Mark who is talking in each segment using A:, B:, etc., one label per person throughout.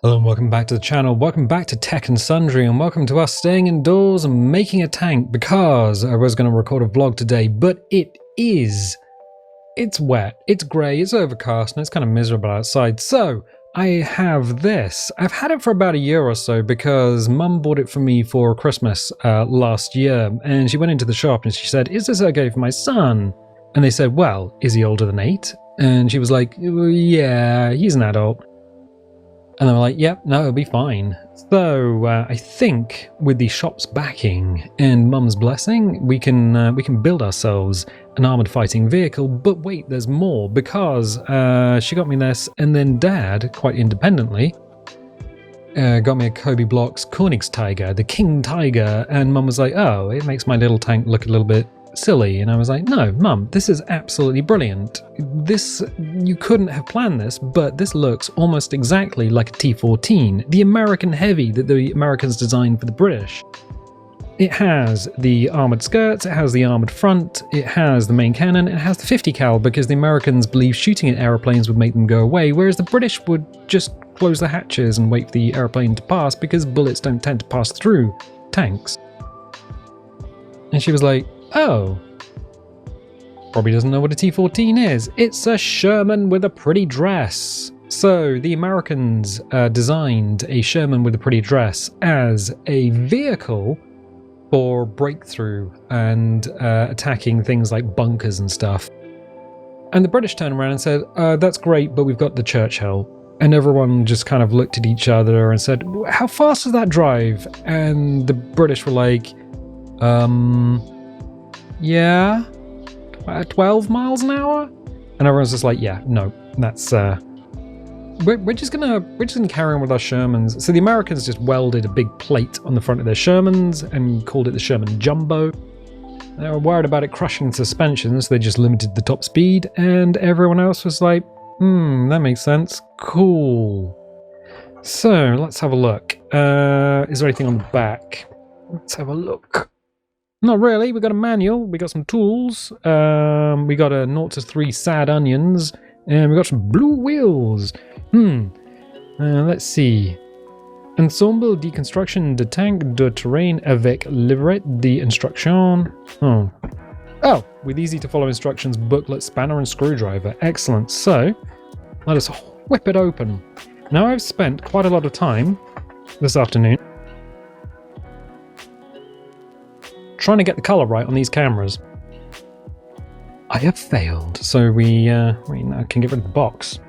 A: Hello and welcome back to the channel, welcome back to Tech and Sundry, and welcome to us staying indoors and making a tank because I was going to record a vlog today, but it's wet, it's grey, it's overcast, and it's kind of miserable outside, so I have this. I've had it for about a year or so because Mum bought it for me for Christmas last year, and she went into the shop and she said, "Is this okay for my son?" And they said, "Well, is he older than 8? And she was like, "Yeah, he's an adult." And they were like, "Yep, no, it'll be fine." So I think with the shop's backing and Mum's blessing, we can build ourselves an armored fighting vehicle. But wait, there's more, because she got me this, and then Dad, quite independently, got me a Kobe Blocks Königstiger, the King Tiger, and Mum was like, "Oh, it makes my little tank look a little bit silly." And I was like, "No, Mum, this is absolutely brilliant. You couldn't have planned this, but this looks almost exactly like a T-14, the American heavy that the Americans designed for the British. It has the armored skirts, it has the armored front, it has the main cannon, it has the 50 cal because the Americans believed shooting at aeroplanes would make them go away, whereas the British would just close the hatches and wait for the aeroplane to pass because bullets don't tend to pass through tanks." And she was like, "Oh, probably doesn't know what a T-14 is. It's a Sherman with a pretty dress." So the Americans designed a Sherman with a pretty dress as a vehicle for breakthrough and attacking things like bunkers and stuff. And the British turned around and said, "That's great, but we've got the Churchill." And everyone just kind of looked at each other and said, "How fast does that drive?" And the British were like, "Yeah, 12 miles an hour?" And everyone's just like, "Yeah, no, that's we're just gonna carry on with our Shermans." So the Americans just welded a big plate on the front of their Shermans and called it the Sherman Jumbo. They were worried about it crushing suspension, so they just limited the top speed, and everyone else was like, that makes sense, cool. So let's have a look. Is there anything on the back? Let's have a look. Not really. We got a manual, we got some tools, we got a 0 to 3 sad onions, and we got some blue wheels. Let's see. Ensemble deconstruction de tank de terrain avec livret d'instruction. Oh, with easy to follow instructions, booklet, spanner, and screwdriver. Excellent. So let us whip it open. Now, I've spent quite a lot of time this afternoon trying to get the color right on these cameras. I have failed, so we now can get rid of the box.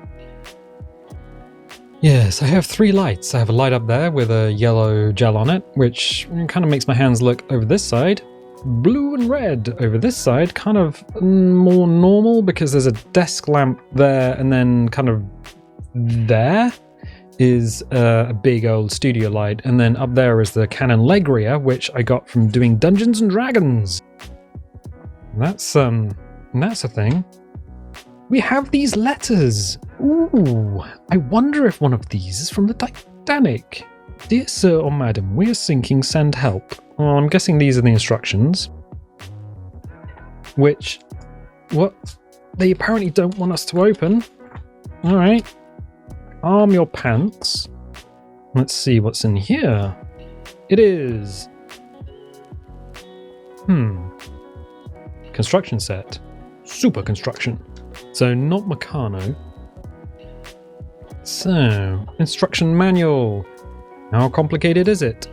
A: Yes, I have 3 lights. I have a light up there with a yellow gel on it, which kind of makes my hands look over this side. Blue and red over this side, kind of more normal because there's a desk lamp there, and then kind of there is a big old studio light, and then up there is the Canon Legria, which I got from doing Dungeons and Dragons. That's a thing. We have these letters. Ooh, I wonder if one of these is from the Titanic. "Dear sir or madam, we are sinking, send help." Well, I'm guessing these are the instructions. Which, what? They apparently don't want us to open. Alright. Arm your pants. Let's see what's in here. It is... construction set. Super construction. So, not Meccano. So, instruction manual. How complicated is it?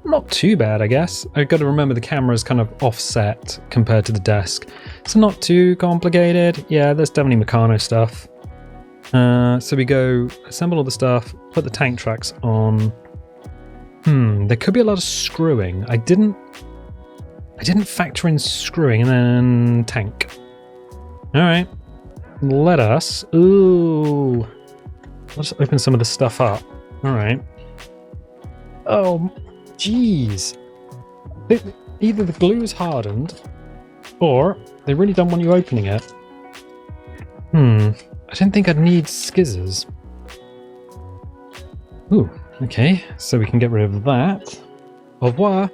A: Not too bad, I guess. I've got to remember the camera's kind of offset compared to the desk. So not too complicated. Yeah, there's definitely Meccano stuff. So we go assemble all the stuff, put the tank tracks on. There could be a lot of screwing. I didn't factor in screwing, and then tank. Alright. Let's open some of the stuff up. Alright. Oh, jeez. Either the glue's hardened, or they really don't want you opening it. I didn't think I'd need skizzers. Ooh, okay, so we can get rid of that. Au revoir.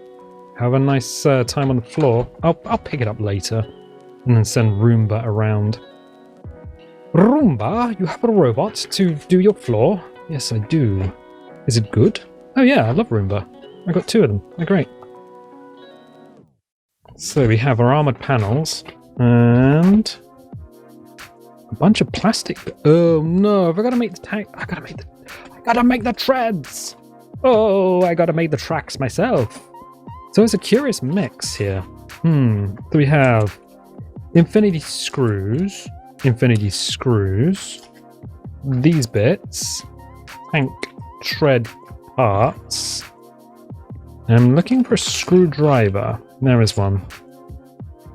A: Have a nice time on the floor. I'll pick it up later and then send Roomba around. Roomba, you have a robot to do your floor? Yes, I do. Is it good? Oh yeah, I love Roomba. I got 2 of them. They're great. So we have our armored panels and a bunch of plastic. Oh no! I've got to make the tank. I gotta make the treads. Oh, I gotta make the tracks myself. So it's a curious mix here. So we have infinity screws, these bits, tank tread parts. I'm looking for a screwdriver. There is one.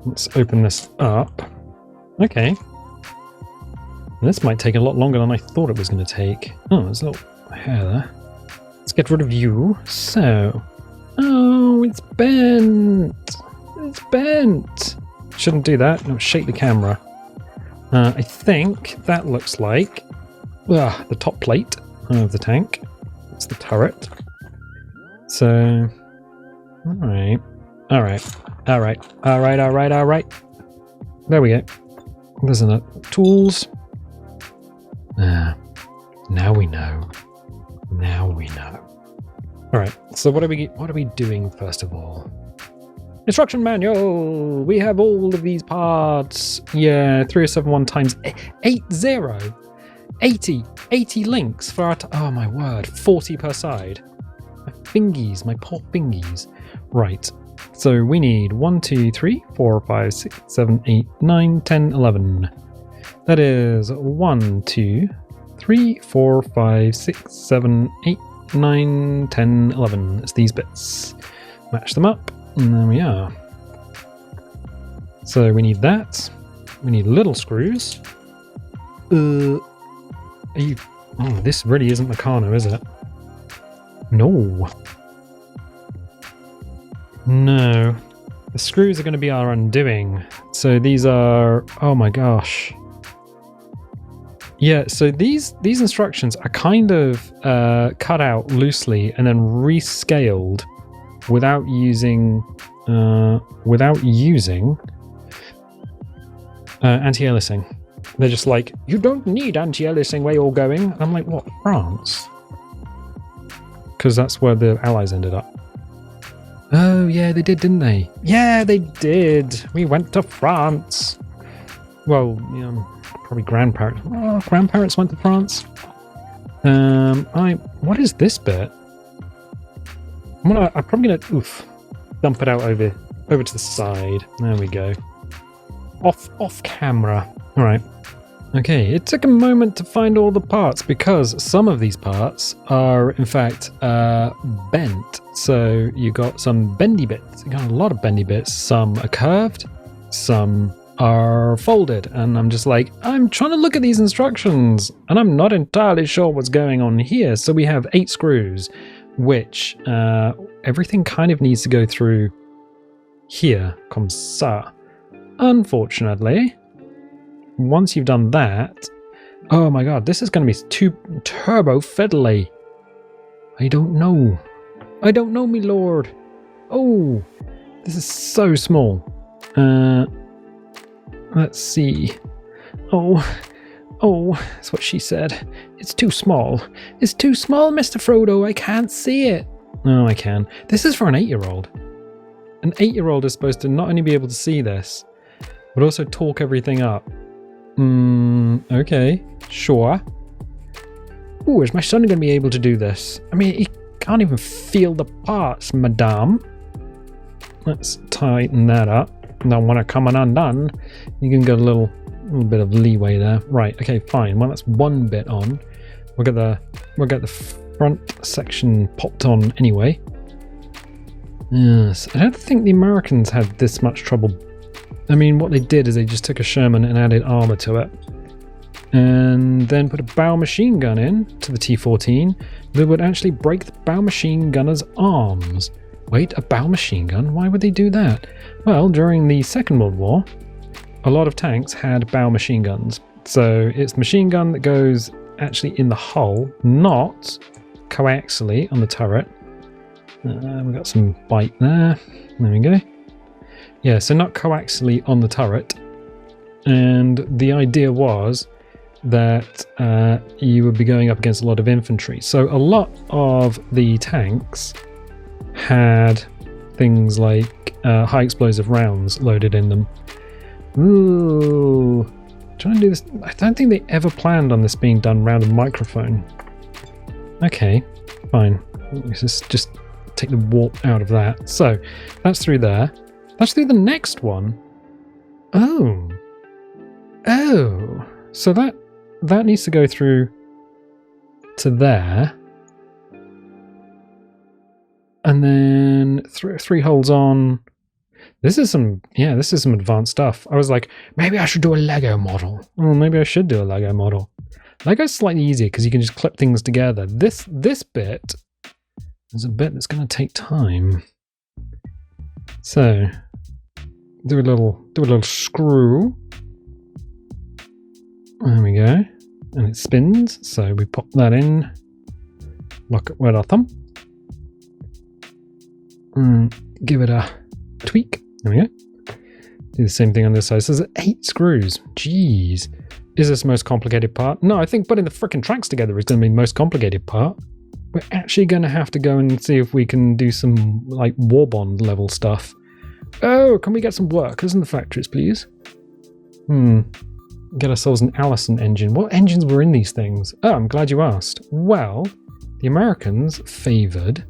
A: Let's open this up. Okay. This might take a lot longer than I thought it was going to take. Oh, there's a little hair there. Let's get rid of you. So. Oh, it's bent. It's bent. Shouldn't do that. No, shake the camera. I think that looks like the top plate of the tank. It's the turret. So, alright. There we go. There's another tools. Now we know. Alright, so what are we doing first of all? Instruction manual! We have all of these parts. Yeah, 3071 times 80 links for our oh my word, 40 per side. My poor fingies. Right, so we need 1, 2, 3, 4, 5, 6, 7, 8, 9, 10, 11. That is 1, 2, 3, 4, 5, 6, 7, 8, 9, 10, 11. It's these bits. Match them up, and there we are. So we need that. We need little screws. Are you... Oh, this really isn't Meccano, is it? No. No. The screws are going to be our undoing. So these are... Oh my gosh. Yeah, so these instructions are kind of cut out loosely and then rescaled without using anti-aliasing. They're just like, you don't need anti-aliasing where you're going. I'm like, what, France? Because that's where the Allies ended up. Oh yeah, they did, didn't they? Yeah, they did. We went to France. Well, probably grandparents. Oh, grandparents went to France. What is this bit? I'm probably gonna dump it out over to the side. There we go. Off camera. All right. Okay, it took a moment to find all the parts because some of these parts are in fact bent. So you got some bendy bits. You got a lot of bendy bits. Some are curved. Some are folded, and I'm just like, I'm trying to look at these instructions and I'm not entirely sure what's going on here. So we have 8 screws, which everything kind of needs to go through here, comme ça. Unfortunately, once you've done that, oh my god, this is going to be too turbo fiddly. I don't know, me lord. Oh, this is so small. Let's see. Oh, that's what she said. It's too small. It's too small, Mr. Frodo. I can't see it. Oh, I can. This is for an 8-year-old. An 8-year-old is supposed to not only be able to see this, but also talk everything up. Okay, sure. Ooh, is my son going to be able to do this? I mean, he can't even feel the parts, madame. Let's tighten that up. Now, when I come undone, you can get a little bit of leeway there. Right, okay, fine. Well, that's one bit on. We'll get the front section popped on anyway. Yes, I don't think the Americans had this much trouble. I mean, what they did is they just took a Sherman and added armor to it. And then put a bow machine gun in to the T-14 that would actually break the bow machine gunner's arms. Wait, a bow machine gun? Why would they do that? Well, during the Second World War, a lot of tanks had bow machine guns. So it's the machine gun that goes actually in the hull, not coaxially on the turret. We've got some bite there. There we go. Yeah, so not coaxially on the turret. And the idea was that you would be going up against a lot of infantry. So a lot of the tanks had things like high explosive rounds loaded in them. Ooh, trying to do this. I don't think they ever planned on this being done around a microphone. Okay, fine. Let's just take the warp out of that. So that's through there. That's through the next one. Oh, so that needs to go through to there, and then three holes on. This is some advanced stuff. I was like, maybe I should do a Lego model. Oh, maybe I should do a Lego model. Lego's slightly easier because you can just clip things together. This bit is a bit that's going to take time. So do a little screw. There we go. And it spins. So we pop that in. Lock it with our thumb. Give it a tweak. There we go. Do the same thing on this side. So there's 8 screws. Jeez. Is this the most complicated part? No, I think putting the frickin' tracks together is going to be the most complicated part. We're actually going to have to go and see if we can do some, like, war bond level stuff. Oh, can we get some workers in the factories, please? Get ourselves an Allison engine. What engines were in these things? Oh, I'm glad you asked. Well, the Americans favoured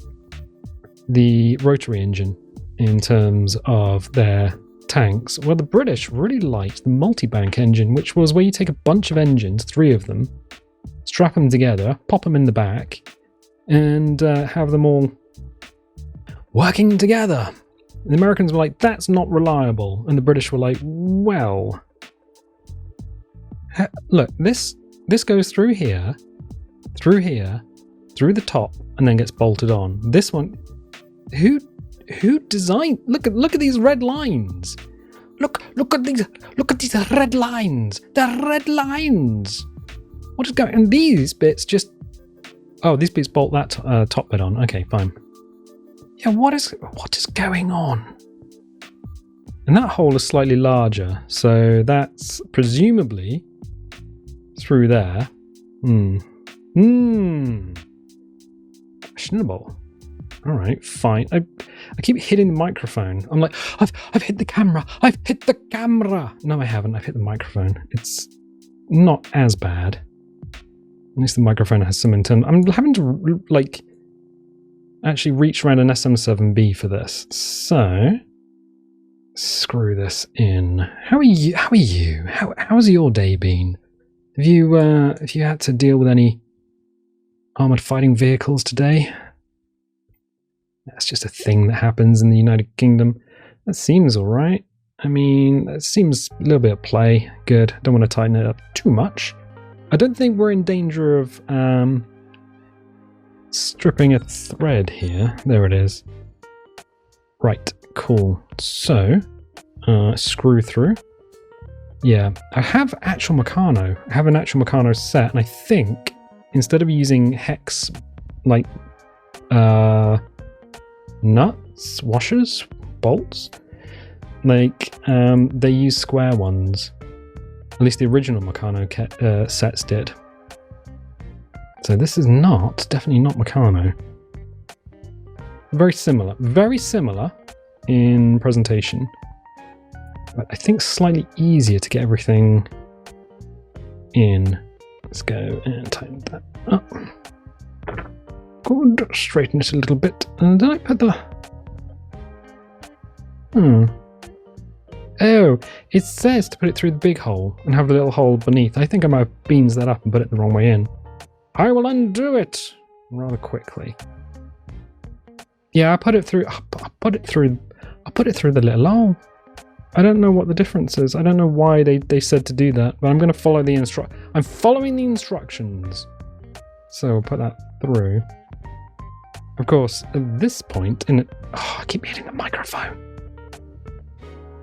A: the rotary engine in terms of their tanks. Well, the British really liked the multi-bank engine, which was where you take a bunch of engines, 3 of them, strap them together, pop them in the back, and have them all working together. The Americans were like, that's not reliable. And the British were like, well, look, this goes through here, through the top, and then gets bolted on. This one, who designed? Look at these red lines. Look at these red lines. They're red lines. What is going? And these bits just. Oh, these bits bolt that top bit on. Okay, fine. Yeah, what is going on? And that hole is slightly larger, so that's presumably through there. Questionable. All right, fine. I keep hitting the microphone. I'm like, I've hit the camera. I've hit the camera. No, I haven't. I've hit the microphone. It's not as bad. At least the microphone has some internal. I'm having to like actually reach around an SM7B for this. So screw this in. How are you? How's your day been? Have you had to deal with any armored fighting vehicles today? That's just a thing that happens in the United Kingdom. That seems all right. I mean, it seems a little bit of play. Good. Don't want to tighten it up too much. I don't think we're in danger of stripping a thread here. There it is. Right. Cool. So, screw through. Yeah, I have actual Meccano. I have an actual Meccano set, and I think instead of using hex, like, nuts, washers, bolts, like, they use square ones. At least the original Meccano sets did. So this is definitely not Meccano. Very similar in presentation. But I think slightly easier to get everything in. Let's go and tighten that up. Good. Straighten it a little bit. And did I put the... Oh, it says to put it through the big hole and have the little hole beneath. I think I might have beans that up and put it the wrong way in. I will undo it rather quickly. Yeah, I put it through. I put it through the little hole. I don't know what the difference is. I don't know why they said to do that, but I'm going to follow the I'm following the instructions. So we'll put that through. Of course, at this point, I keep hitting the microphone.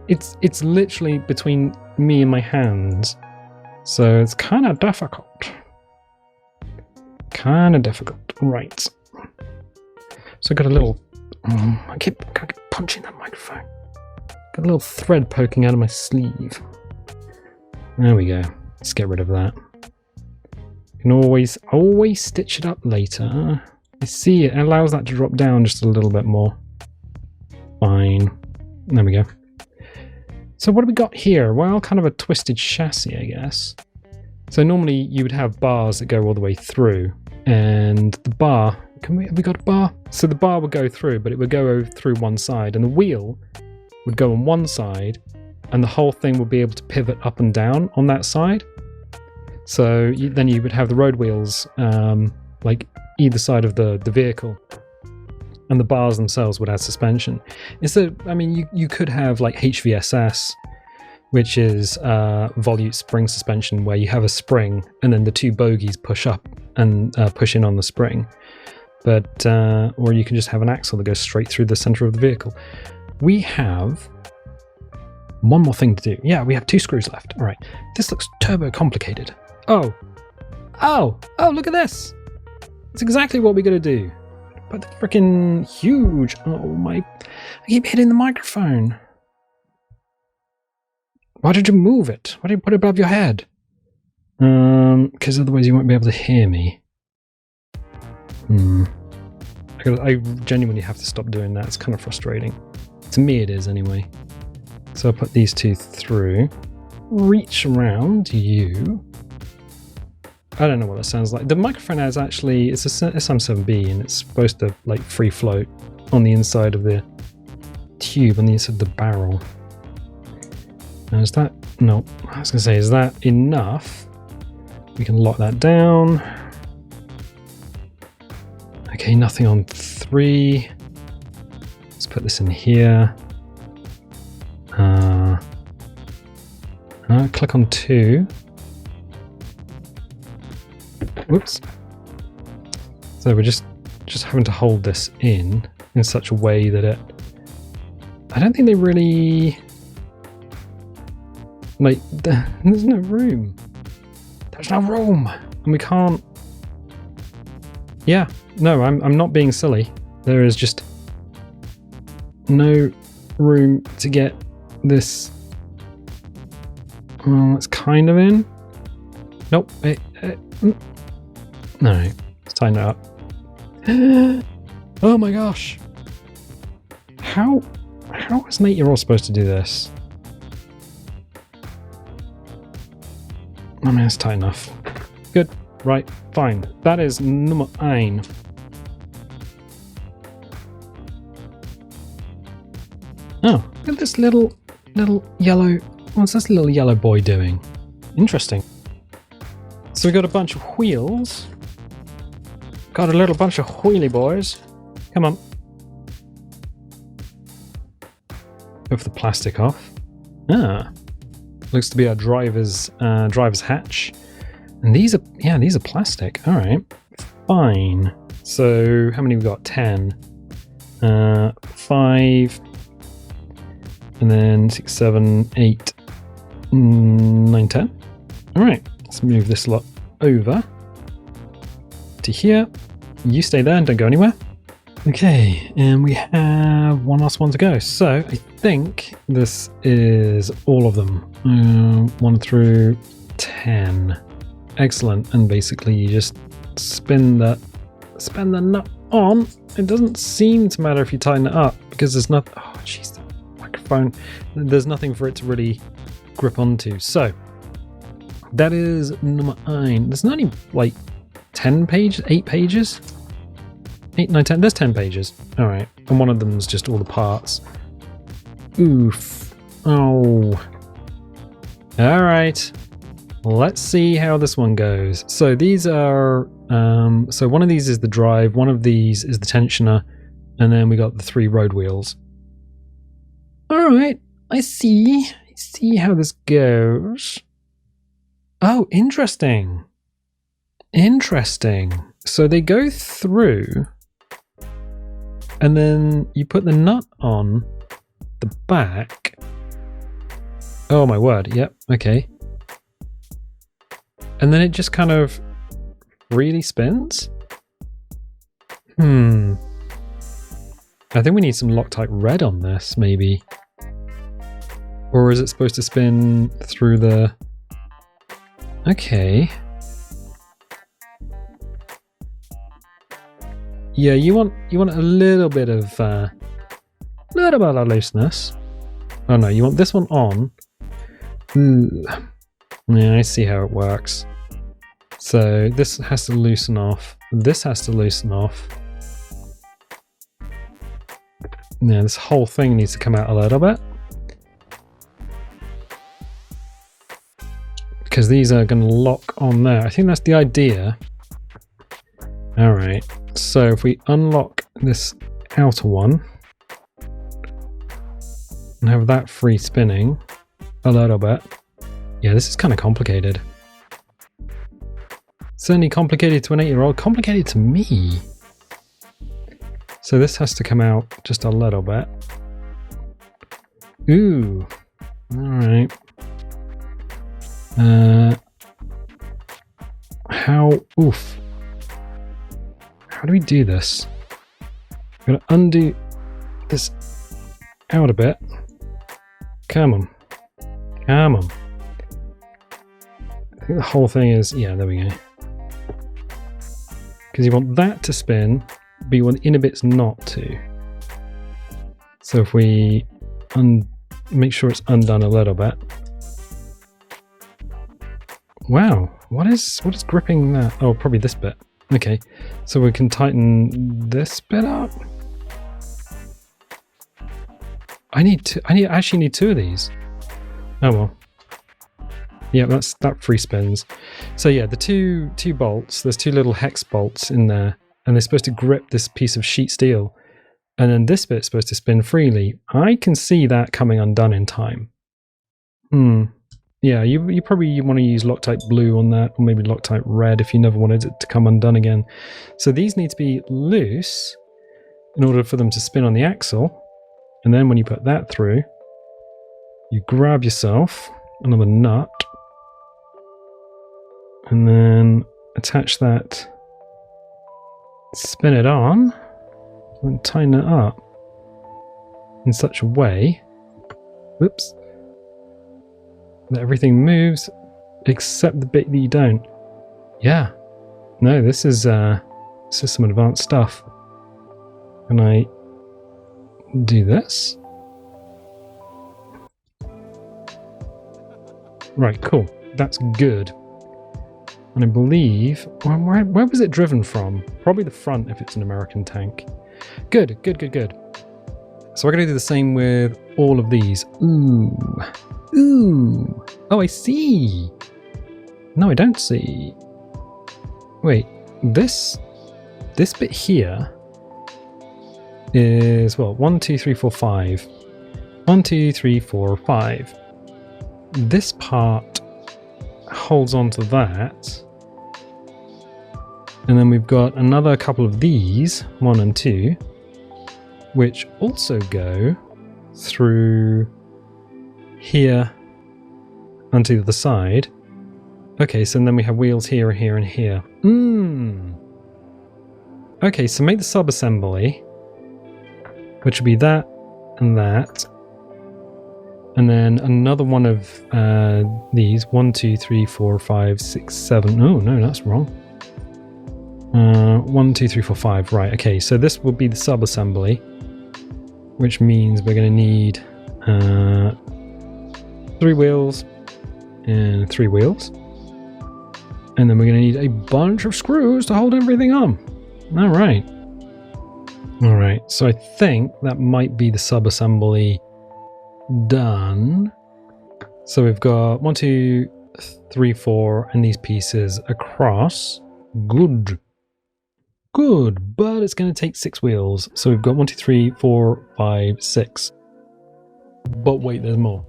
A: It's literally between me and my hands, so it's kind of difficult. Right. So I got a little. I keep punching that microphone. Got a little thread poking out of my sleeve. There we go. Let's get rid of that. You can always stitch it up later. I see it allows that to drop down just a little bit more. Fine. There we go. So what do we got here? Well, kind of a twisted chassis, I guess. So normally you would have bars that go all the way through, and the bar, have we got a bar? So the bar would go through, but it would go through one side, and the wheel would go on one side, and the whole thing would be able to pivot up and down on that side. So then you would have the road wheels like either side of the vehicle, and the bars themselves would add suspension. I mean, you could have like HVSS, which is volute spring suspension, where you have a spring and then the two bogies push up and push in on the spring. But or you can just have an axle that goes straight through the center of the vehicle. We have one more thing to do. Yeah, we have 2 screws left. All right, this looks turbo complicated. Oh, look at this. It's exactly what we're going to do. But the freaking huge, I keep hitting the microphone. Why did you move it? Why did you put it above your head? Because otherwise you won't be able to hear me. I genuinely have to stop doing that. It's kind of frustrating. To me it is anyway. So I'll put these 2 through. Reach around you. I don't know what that sounds like. The microphone has actually, it's a SM7B, and it's supposed to like free float on the inside of the tube, on the inside of the barrel. Now is that, no, I was going to say, is that enough? We can lock that down. Okay, nothing on 3. Let's put this in here. Click on 2. Whoops. So we're just having to hold this in such a way that I don't think they really, like, there's no room. There's no room, and we can't. Yeah, no, I'm not being silly. There is just no room to get this. Well, it's kind of in. Nope. No, let's tighten it up. Oh my gosh. How is an 8-year-old supposed to do this? I mean, it's tight enough. Good. Right. Fine. That is number 1. Oh, look at this little yellow. What's this little yellow boy doing? Interesting. So we got a bunch of wheels. Got a little bunch of wheelie boys. Come on. With the plastic off. Looks to be our driver's hatch. And these are plastic. All right, fine. So how many we got? 10. 5. And then 6, 7, 8, 9, 10. All right, let's move this lot over to here. You stay there and don't go anywhere. Okay, and we have one last one to go. So I think this is all of them. 1 through 10. Excellent. And basically you just spin the nut on. It doesn't seem to matter if you tighten it up because there's nothing. Oh jeez, the microphone. There's nothing for it to really grip onto. So that is number 9. There's only like 10 pages, 8 pages. 8, 9, 10. There's 10 pages. All right, and one of them is just all the parts. Oof. Oh. All right. Let's see how this one goes. So these are. So one of these is the drive. One of these is the tensioner, and then we got the 3 road wheels. All right. I see. I see how this goes. Oh, interesting. Interesting. So they go through, and then you put the nut on the back. Oh my word. Yep. Okay. And then it just kind of really spins. I think we need some Loctite red on this, maybe. Or is it supposed to spin through the... Okay. Yeah, you want a little bit of looseness. Oh no, you want this one on. Ooh. Yeah, I see how it works. So this has to loosen off. This has to loosen off. Yeah, this whole thing needs to come out a little bit. Because these are going to lock on there. I think that's the idea. Alright, so if we unlock this outer one and have that free spinning a little bit. Yeah, this is kind of complicated. Certainly complicated to an 8-year-old, complicated to me. So this has to come out just a little bit. Ooh, alright. Oof. How do we do this? I'm gonna undo this out a bit. Come on. Come on. I think the whole thing is, yeah, there we go. Because you want that to spin, but you want inner bits not to. So if we make sure it's undone a little bit. Wow, what is gripping that? Oh, probably this bit. Okay, so we can tighten this bit up. I actually need 2 of these. Oh well. Yeah, that free spins. So yeah, the two bolts, there's 2 little hex bolts in there, and they're supposed to grip this piece of sheet steel. And then this bit's supposed to spin freely. I can see that coming undone in time. Yeah, you probably want to use Loctite blue on that, or maybe Loctite red if you never wanted it to come undone again. So these need to be loose in order for them to spin on the axle. And then when you put that through, you grab yourself another nut and then attach that, spin it on, and tighten it up in such a way, whoops, that everything moves except the bit that you don't. Yeah, no, this is some advanced stuff. Can I do this? Right, cool. That's good. And I believe, where was it driven from? Probably the front if it's an American tank. Good. So we're going to do the same with all of these. Ooh. Oh, I see. No, I don't see. Wait, this bit here is, well, 1, 2, 3, 4, 5. 1, 2, 3, 4, 5. This part holds on to that. And then we've got another couple of these, 1 and 2, which also go through here onto the other side. Okay, so then we have wheels here, here, and here. Okay, so make the sub-assembly, which would be that and that. And then another one of these. 1, 2, 3, 4, 5, 6, 7. Oh, no, that's wrong. 1, 2, 3, 4, 5. Right, okay, so this will be the sub-assembly, which means we're going to need 3 wheels and 3 wheels. And then we're going to need a bunch of screws to hold everything on. Alright. Alright, so I think that might be the sub-assembly done. So we've got 1, 2, 3, 4, and these pieces across. Good, but it's going to take 6 wheels. So we've got 1, 2, 3, 4, 5, 6. But wait, there's more.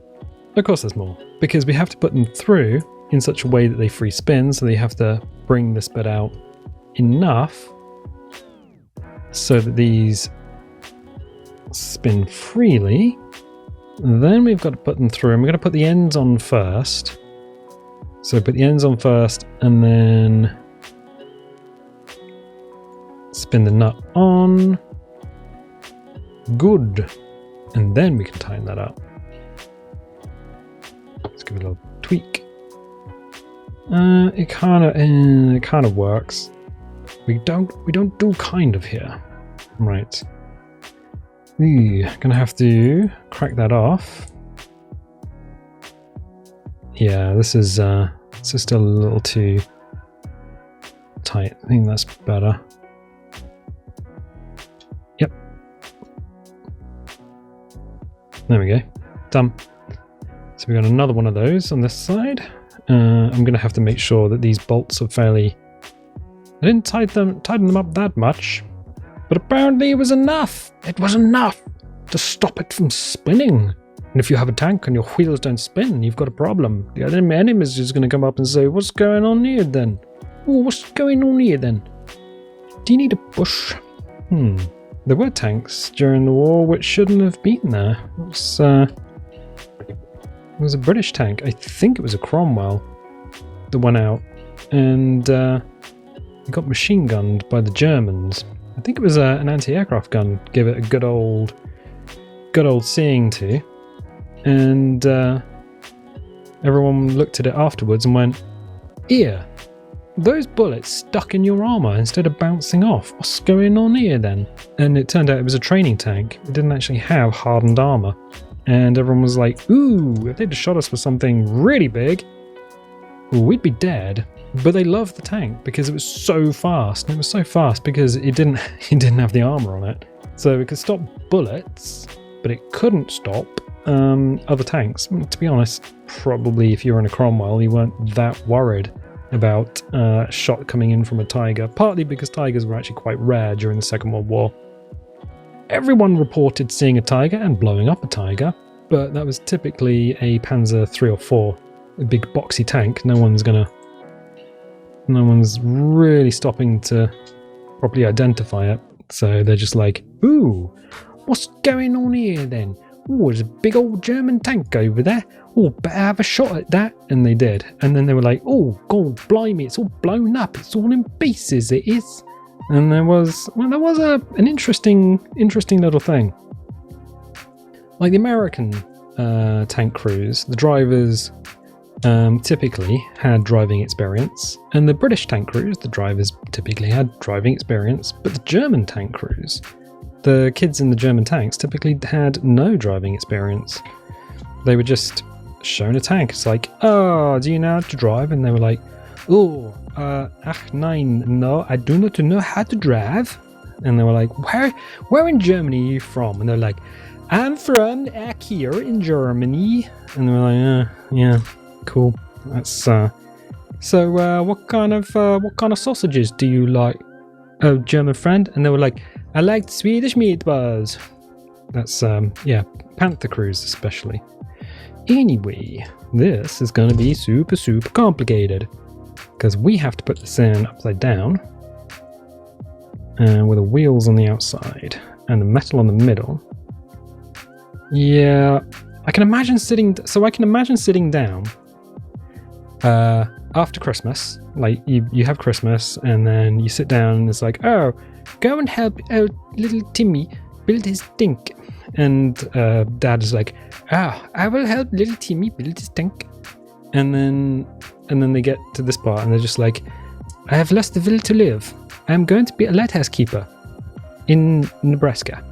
A: Of course there's more, because we have to put them through in such a way that they free spin, so they have to bring this bit out enough so that these spin freely. Then we've got to put them through, and we're going to put the ends on first. So put the ends on first, and then spin the nut on. Good. And then we can tighten that up. Let's give it a little tweak. It kind of works. We don't do kind of here. Right. Gonna have to crack that off. Yeah, this is still a little too tight. I think that's better. Yep. There we go. Done. So we got another one of those on this side. I'm gonna have to make sure that these bolts are fairly... I didn't tighten them up that much, but apparently it was enough. It was enough to stop it from spinning. And if you have a tank and your wheels don't spin, you've got a problem. The enemy is just going to come up and say, what's going on here then? Oh, what's going on here then? Do you need a push? There were tanks during the war which shouldn't have been there. It was a British tank. I think it was a Cromwell that went out. And it got machine gunned by the Germans. I think it was an anti-aircraft gun. Give it a good old seeing to. And everyone looked at it afterwards and went, "Here, those bullets stuck in your armour instead of bouncing off. What's going on here then?" And it turned out it was a training tank. It didn't actually have hardened armour. And everyone was like, ooh, if they'd have shot us with something really big, we'd be dead. But they loved the tank because it was so fast. And it was so fast because it didn't have the armour on it. So it could stop bullets, but it couldn't stop other tanks. To be honest, probably if you were in a Cromwell, you weren't that worried about shot coming in from a Tiger, partly because Tigers were actually quite rare during the Second World War. Everyone reported seeing a Tiger and blowing up a Tiger, but that was typically a Panzer III or IV, a big boxy tank. No one's really stopping to properly identify it, so they're just like, ooh, what's going on here then? Oh, there's a big old German tank over there. Oh, better have a shot at that. And they did. And then they were like, oh, God, blimey, it's all blown up. It's all in pieces, it is. And there was an interesting little thing. Like the American tank crews, the drivers typically had driving experience. And the British tank crews, the drivers typically had driving experience. But the German tank crews, the kids in the German tanks typically had no driving experience. They were just shown a tank. It's like, oh, do you know how to drive? And they were like, oh, ach nein, no, I do not know how to drive. And they were like, where in Germany are you from? And they're like, I'm from here in Germany. And they were like, yeah, cool. That's so what kind of sausages do you like? Oh, German friend. And they were like, I liked Swedish meatballs. That's, Panther crews especially. Anyway, this is going to be super complicated. Because we have to put this in upside down. And with the wheels on the outside. And the metal on the middle. Yeah, I can imagine sitting down after Christmas. Like, you have Christmas, and then you sit down, and it's like, oh, go and help little Timmy build his tank. And Dad is like, I will help little Timmy build his tank. And then they get to this part, and they're just like, I have lost the will to live. I am going to be a lighthouse keeper in Nebraska.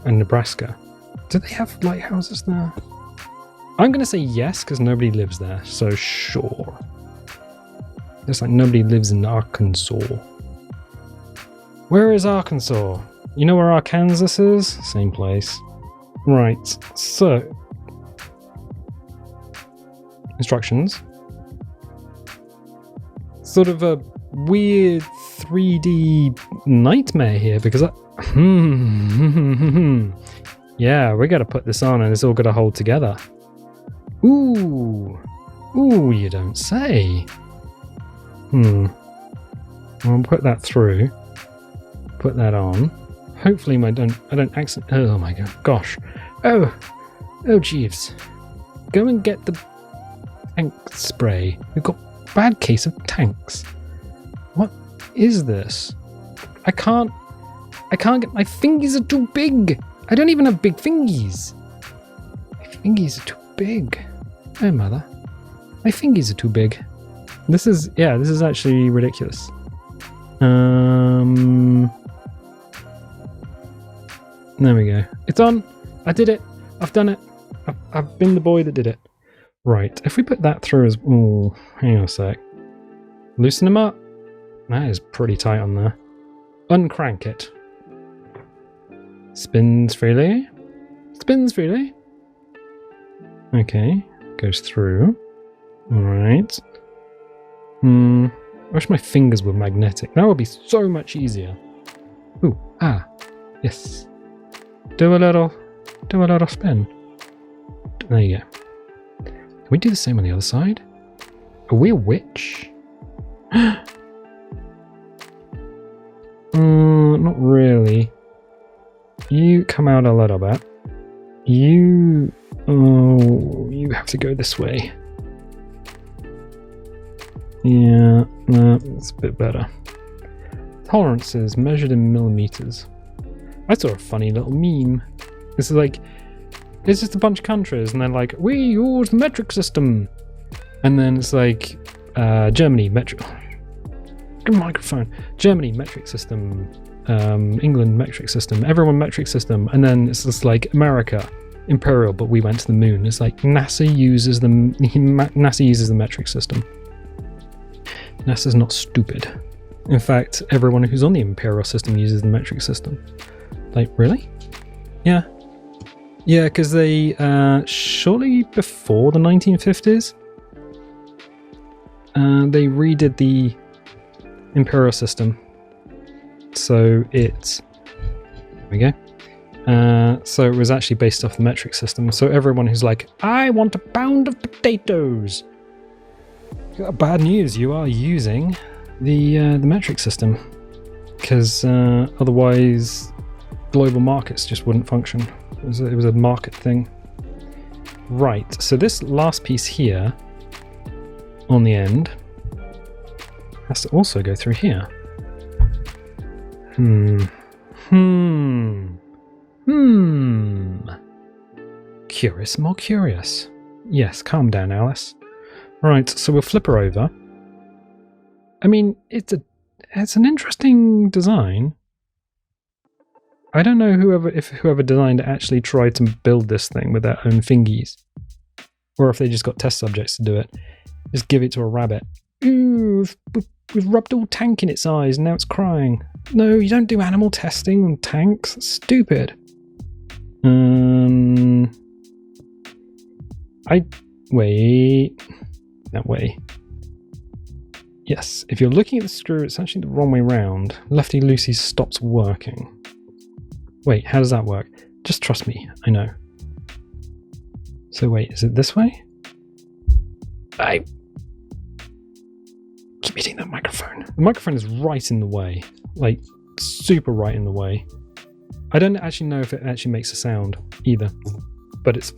A: And Nebraska. Do they have lighthouses there? I'm going to say yes, because nobody lives there, so sure. It's like nobody lives in Arkansas. Where is Arkansas? You know where Arkansas is? Same place. Right, so. Instructions. Sort of a weird 3D nightmare here, because yeah, we gotta put this on and it's all gotta hold together. Ooh, you don't say. I'll put that through. Put that on. Hopefully I don't accident. Oh my gosh. Oh jeeves. Go and get the tank spray. We've got a bad case of tanks. What is this? I can't get, my fingies are too big. I don't even have big fingies. My fingies are too big. Oh mother. My fingies are too big. This is actually ridiculous. There we go. It's on. I did it. I've done it. I've been the boy that did it. Right. If we put that through as... Oh, hang on a sec. Loosen them up. That is pretty tight on there. Uncrank it. Spins freely. Spins freely. Okay. Goes through. Alright. I wish my fingers were magnetic. That would be so much easier. Ooh. Ah. Yes. Do a little spin. There you go. Can we do the same on the other side? Are we a witch? Not really. You come out a little bit. You have to go this way. Yeah, that's a bit better. Tolerances measured in millimeters. I saw a funny little meme. This is like, it's just a bunch of countries, and they're like, we use the metric system. And then it's like, Germany, metric. Good microphone. Germany, metric system. England, metric system. Everyone, metric system. And then it's just like America, imperial, but we went to the moon. It's like NASA uses the metric system. NASA's not stupid. In fact, everyone who's on the imperial system uses the metric system. Like, really? Yeah. Yeah, because they, shortly before the 1950s, they redid the imperial system. So it's... There we go. So it was actually based off the metric system. So everyone who's like, I want a pound of potatoes. Bad news, you are using the metric system. Because otherwise global markets just wouldn't function. It was a market thing. Right, so this last piece here on the end has to also go through here. Curious, more curious. Yes, calm down, Alice. Right, so we'll flip her over. I mean, it's an interesting design. I don't know if whoever designed it actually tried to build this thing with their own fingies. Or if they just got test subjects to do it. Just give it to a rabbit. Ooh, we've rubbed all tank in its eyes and now it's crying. No, you don't do animal testing on tanks. That's stupid. Wait. That way. Yes, if you're looking at the screw, it's actually the wrong way round. Lefty Lucy stops working. Wait, how does that work? Just trust me, I know. So wait, is it this way? I keep hitting that microphone. The microphone is right in the way. Like, super right in the way. I don't actually know if it actually makes a sound either. But it's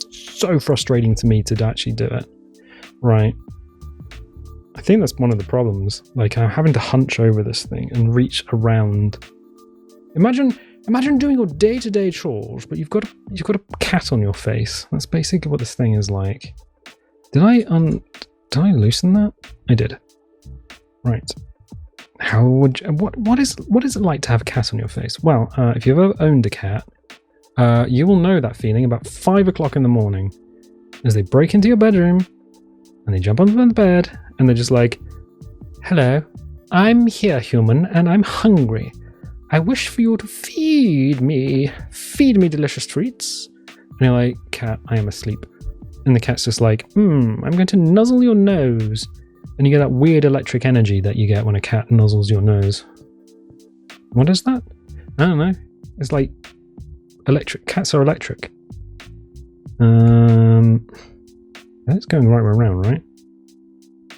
A: so frustrating to me to actually do it. Right. I think that's one of the problems. Like, I'm having to hunch over this thing and reach around. Imagine doing your day-to-day chores, but you've got a cat on your face. That's basically what this thing is like. Did I loosen that? I did. Right. How would you, what is it like to have a cat on your face? Well, if you've ever owned a cat, you will know that feeling about 5 o'clock in the morning as they break into your bedroom and they jump onto the bed and they're just like, hello, I'm here, human, and I'm hungry. I wish for you to feed me delicious treats. And you're like, cat, I am asleep. And the cat's just like, I'm going to nuzzle your nose. And you get that weird electric energy that you get when a cat nuzzles your nose. What is that? I don't know. It's like electric. Cats are electric. That's going the right way around, right?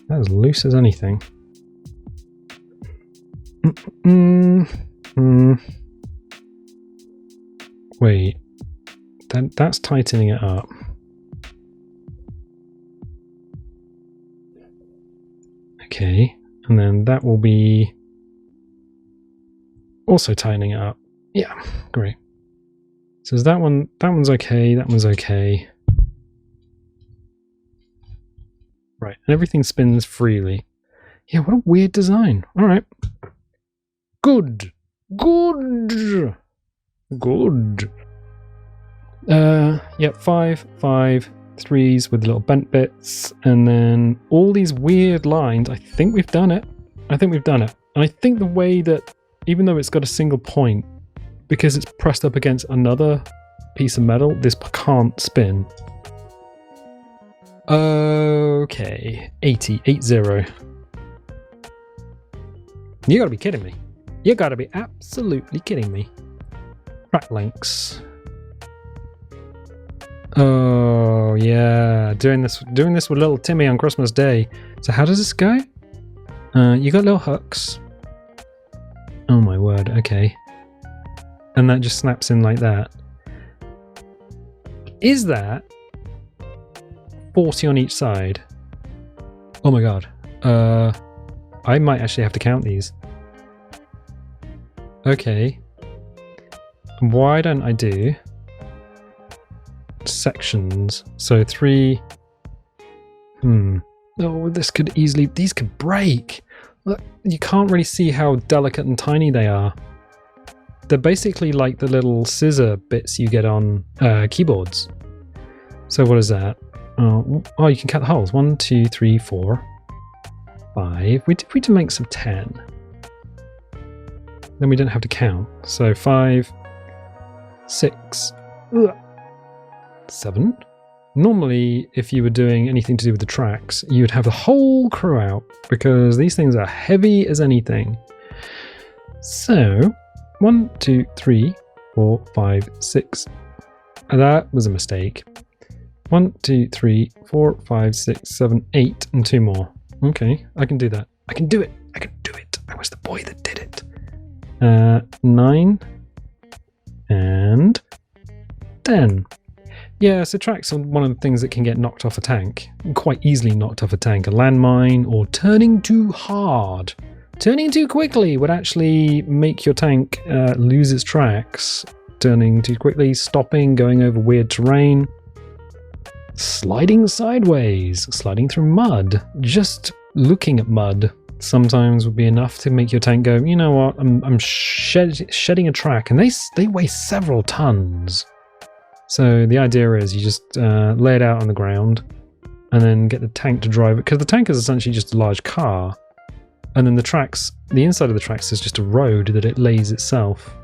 A: That's as loose as anything. Wait. That's tightening it up. Okay, and then that will be also tightening it up. Yeah, great. So is that one's okay, that one's okay. Right, and everything spins freely. Yeah, what a weird design. All right, Good. Good. Good. Yep, 5, 5, 3s with little bent bits, and then all these weird lines. I think we've done it. And I think the way that, even though it's got a single point, because it's pressed up against another piece of metal, this can't spin. Okay, 80, 80. You gotta be kidding me. You gotta be absolutely kidding me. Track lengths. Oh yeah, doing this with little Timmy on Christmas Day. So how does this go? You got little hooks. Oh my word, okay. And that just snaps in like that. Is that 40 on each side? Oh my god. I might actually have to count these. Okay. Why don't I do sections? So 3. Oh, this could easily, these could break. Look, you can't really see how delicate and tiny they are. They're basically like the little scissor bits you get on keyboards. So what is that? Oh, you can cut the holes. 1, 2, 3, 4, 5. We did make some 10. Then we didn't have to count. So 5, 6, 7. Normally, if you were doing anything to do with the tracks, you'd have the whole crew out because these things are heavy as anything. So 1, 2, 3, 4, 5, 6. That was a mistake. 1, 2, 3, 4, 5, 6, 7, 8, and 2 more. Okay, I can do that. I can do it. I can do it. I was the boy that did it. 9 and 10. Yeah, so tracks are one of the things that can get knocked off a tank. Quite easily knocked off a tank. A landmine or turning too hard. Turning too quickly would actually make your tank lose its tracks. Turning too quickly, stopping, going over weird terrain. Sliding sideways, sliding through mud. Just looking at mud sometimes would be enough to make your tank go, you know what, I'm shedding a track. And they weigh several tons. So the idea is you just lay it out on the ground and then get the tank to drive it, because the tank is essentially just a large car. And then the tracks, the inside of the tracks is just a road that it lays itself.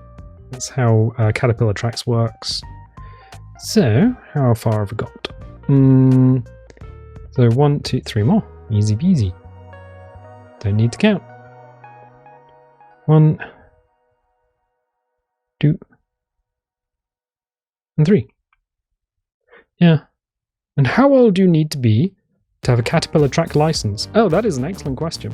A: That's how Caterpillar Tracks works. So, how far have we got? So 1, 2, 3 more. Easy peasy. Don't need to count. 1, 2, and 3. Yeah. And how old do you need to be to have a Caterpillar track license? Oh, that is an excellent question.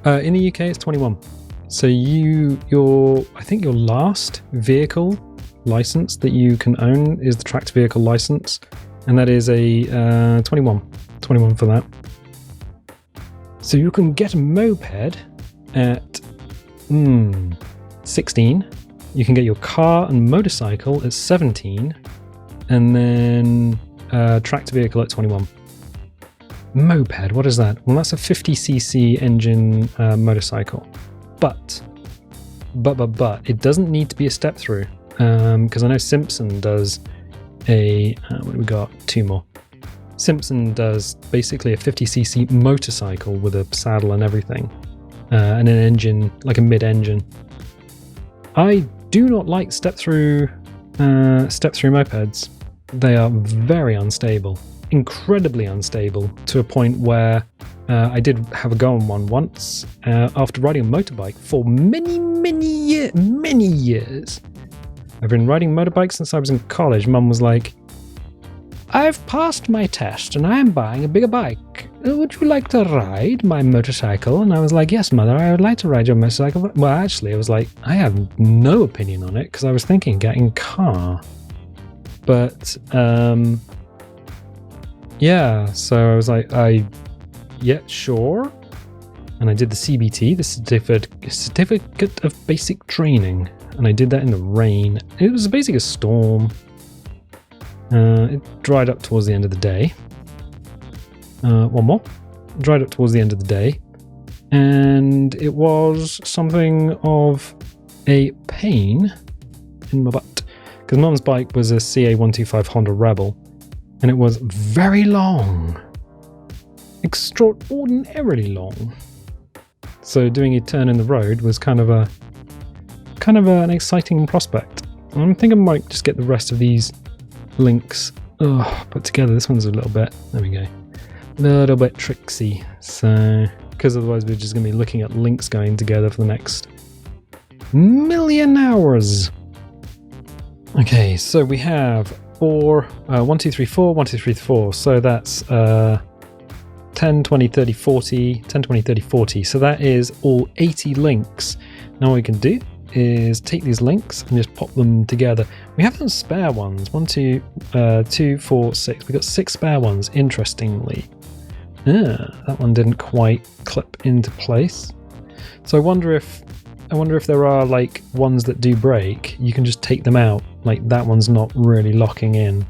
A: In the UK, it's 21. So I think your last vehicle license that you can own is the tracked vehicle license, and that is a 21 for that. So you can get a moped at 16. You can get your car and motorcycle at 17, and then tracked vehicle at 21. Moped, what is that? Well, that's a 50cc engine motorcycle. But it doesn't need to be a step through, because I know Simpson does a what do we got? 2 more. Simpson does basically a 50cc motorcycle with a saddle and everything, and an engine, like a mid-engine. I do not like step through mopeds. They are very unstable, incredibly unstable, to a point where I did have a go on one once after riding a motorbike for many years. I've been riding motorbikes since I was in college. Mum was like, "I've passed my test and I'm buying a bigger bike. Would you like to ride my motorcycle?" And I was like, "Yes, mother, I would like to ride your motorcycle." Well, actually, I was like, I have no opinion on it, because I was thinking getting a car. But, yeah, so I was like, yeah, sure. And I did the CBT, the Certificate of Basic Training. And I did that in the rain. It was basically a storm. It dried up towards the end of the day. One more. Dried up towards the end of the day. and it was something of a pain in my butt, because Mum's bike was a CA125 Honda Rebel, and it was very long, extraordinarily long. So doing a turn in the road was kind of an exciting prospect. I think I might just get the rest of these links put together. This one's a little bit, there we go, a little bit tricksy. So, because otherwise we're just going to be looking at links going together for the next million hours. Okay, so we have 1, 2, 3, 4, 1, 2, 3, 4. So that's 10, 20, 30, 40, 10, 20, 30, 40. So that is all 80 links. Now what we can do is take these links and just pop them together. We have some spare ones. 1, 2, 2, 4, 6. We've got 6 spare ones, interestingly. That one didn't quite clip into place. So I wonder if there are like ones that do break, you can just take them out. Like that one's not really locking in.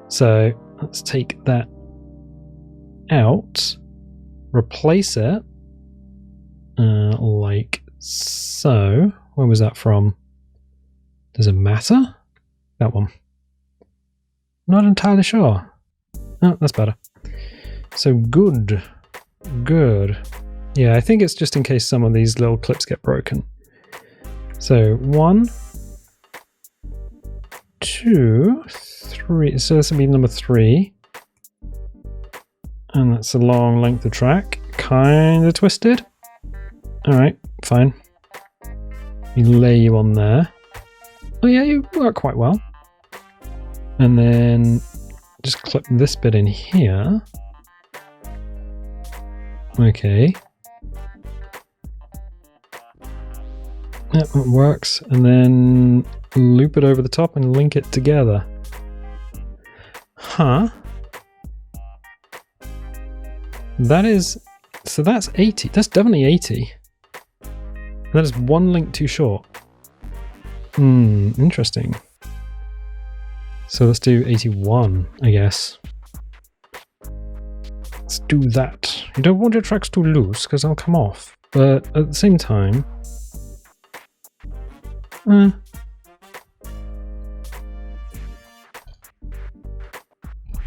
A: So let's take that out, replace it, like so. Where was that from? Does it matter? That one. Not entirely sure. Oh, that's better. So good. Yeah, I think it's just in case some of these little clips get broken. So 1, 2, 3. So this will be number 3. And that's a long length of track. Kind of twisted. Alright, fine. You lay you on there. Oh yeah, you work quite well. And then just clip this bit in here. Okay. Yep, it works. And then loop it over the top and link it together. Huh. That is... So that's 80. That's definitely 80. That is one link too short. Interesting. So let's do 81, I guess. Let's do that. You don't want your tracks too loose, because they'll come off. But at the same time...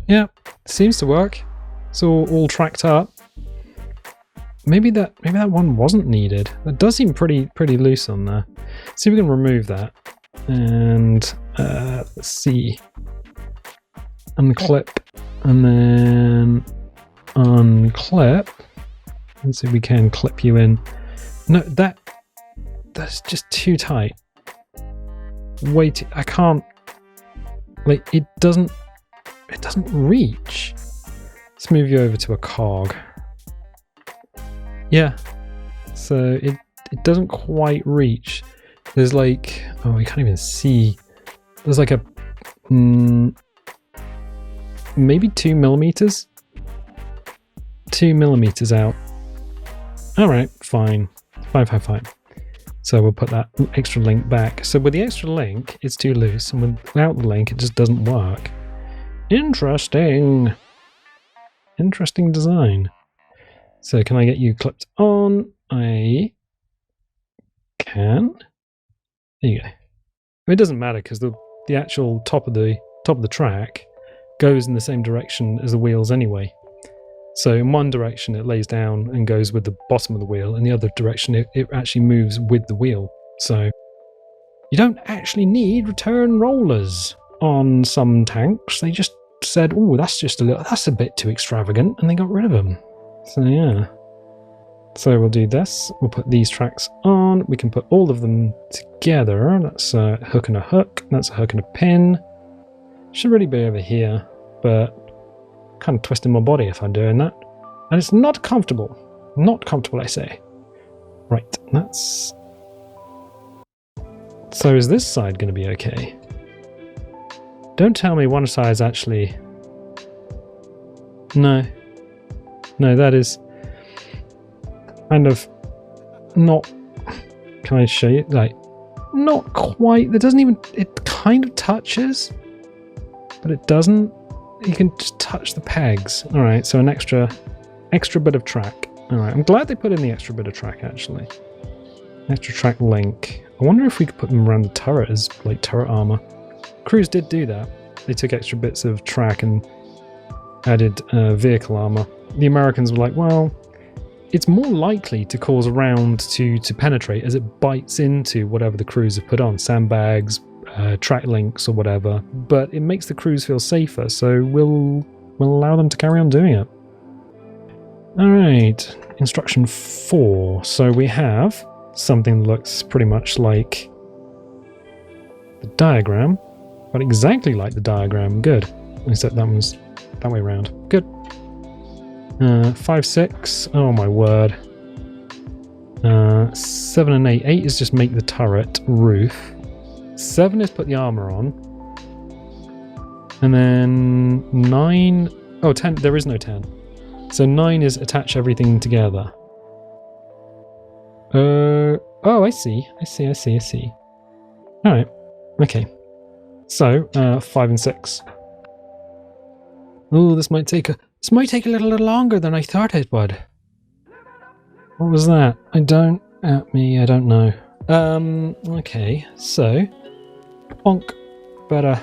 A: Yeah, seems to work. It's all tracked up. Maybe that one wasn't needed. That does seem pretty loose on there. See if we can remove that. And let's see. Unclip and then unclip. Let's see if we can clip you in. No, that's just too tight. Way too. I can't. Like it doesn't reach. Let's move you over to a cog. Yeah, so it doesn't quite reach. There's like, oh, we can't even see. There's like a maybe 2 millimeters. 2 millimeters out. All right, fine. Fine. So we'll put that extra link back. So with the extra link, it's too loose, and without the link, it just doesn't work. Interesting design. So can I get you clipped on? I can. There you go. It doesn't matter because the actual top of the track goes in the same direction as the wheels anyway. So in one direction it lays down and goes with the bottom of the wheel, and the other direction it actually moves with the wheel. So you don't actually need return rollers on some tanks. They just said, "Oh, that's a bit too extravagant," and they got rid of them. So yeah. So we'll do this. We'll put these tracks on. We can put all of them together. That's a hook and a hook. That's a hook and a pin. Should really be over here, but kind of twisting my body if I'm doing that. And it's not comfortable. Not comfortable, I say. Right, that's... So is this side going to be okay? Don't tell me one side's actually... No, that is kind of not... Can I show you? Like, not quite. It doesn't even... It kind of touches, but it doesn't. You can just touch the pegs. All right, so an extra bit of track. Alright, I'm glad they put in the extra bit of track, actually. Extra track link. I wonder if we could put them around the turret as, like, turret armor. Crews did do that. They took extra bits of track and added vehicle armor. The Americans were like, well, it's more likely to cause a round to penetrate as it bites into whatever the crews have put on. Sandbags, track links or whatever. But it makes the crews feel safer, so we'll allow them to carry on doing it. Alright, instruction 4. So we have something that looks pretty much like the diagram, but exactly like the diagram. Good. Except that one's that way around. Good. 5, 6. Oh my word. 7 and 8. 8 is just make the turret roof. 7 is put the armor on. And then 9... Oh, 10. There is no 10. So 9 is attach everything together. Oh, I see. Alright. Okay. So, 5 and 6. Oh, this might take a little longer than I thought it would. What was that? I don't know. Okay, so bonk. Better.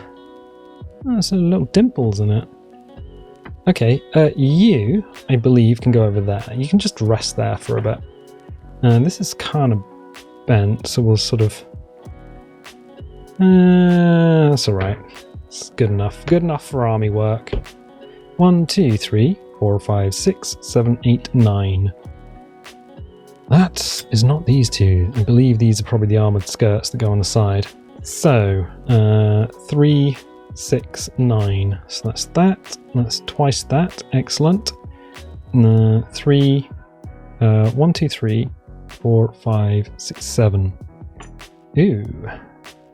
A: Oh, there's some little dimples in it. Okay, you, I believe, can go over there. You can just rest there for a bit. And this is kind of bent, so we'll sort of... that's alright. It's good enough. Good enough for army work. 1, 2, 3, 4, 5, 6, 7, 8, 9. That is not these two. I believe these are probably the armoured skirts that go on the side. So, 3, 6, 9. So that's that. That's twice that. Excellent. 3, 1, 2, 3, 4, 5, 6, 7. Ooh.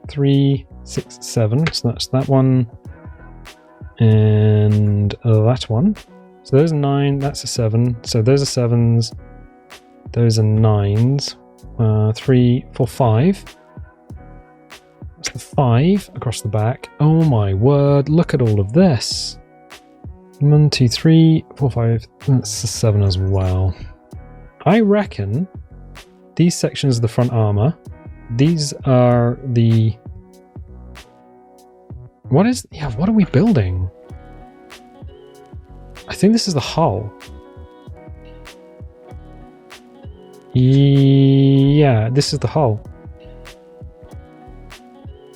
A: 3, 6, 7. So that's that one. And that one. So those are 9. That's a 7. So those are 7s. Those are 9s. 3, 4, 5. That's the 5 across the back. Oh my word, look at all of this. 1, 2, 3, 4, 5. That's the 7 as well. I reckon these sections are the front armor. These are the... What are we building? I think this is the hull. Yeah, this is the hull.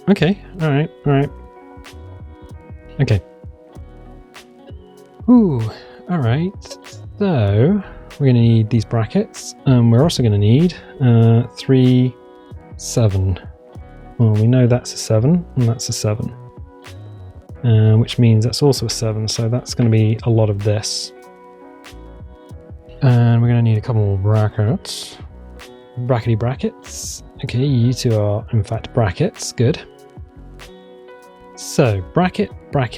A: Okay, alright. Okay. Ooh, alright. So, we're going to need these brackets. We're also going to need 3, 7. Well, we know that's a 7, and that's a 7. Which means that's also a 7, so that's going to be a lot of this. And we're going to need a couple more brackets. Brackety brackets. Okay, you two are in fact brackets. Good. So, bracket.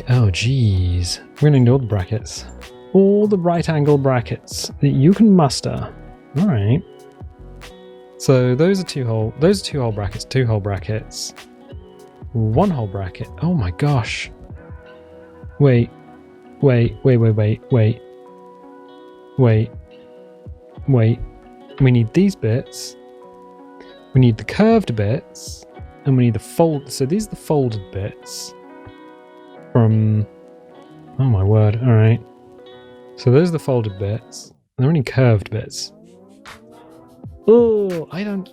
A: Oh, geez. We're going to need all the brackets. All the right angle brackets that you can muster. All right. So those are two hole brackets, 2 hole brackets, 1 hole bracket. Oh my gosh. Wait. We need these bits. We need the curved bits, and we need the fold. So these are the folded bits from... Oh my word, alright. So those are the folded bits. There are any curved bits. Oh, I don't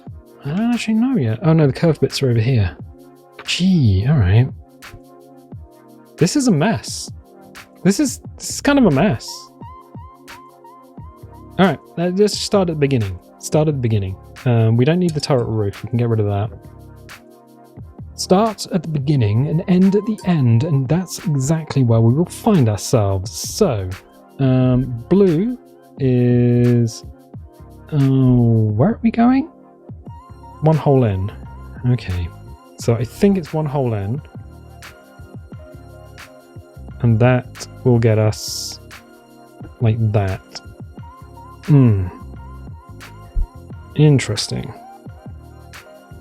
A: actually know yet. Oh no, the curved bits are over here. Gee, alright. This is a mess. This is kind of a mess. Alright, let's start at the beginning. We don't need the turret roof. We can get rid of that. Start at the beginning and end at the end, and that's exactly where we will find ourselves. So, blue is... Oh, where are we going? 1 hole in. Okay. So I think it's 1 hole in. And that will get us like that. Interesting.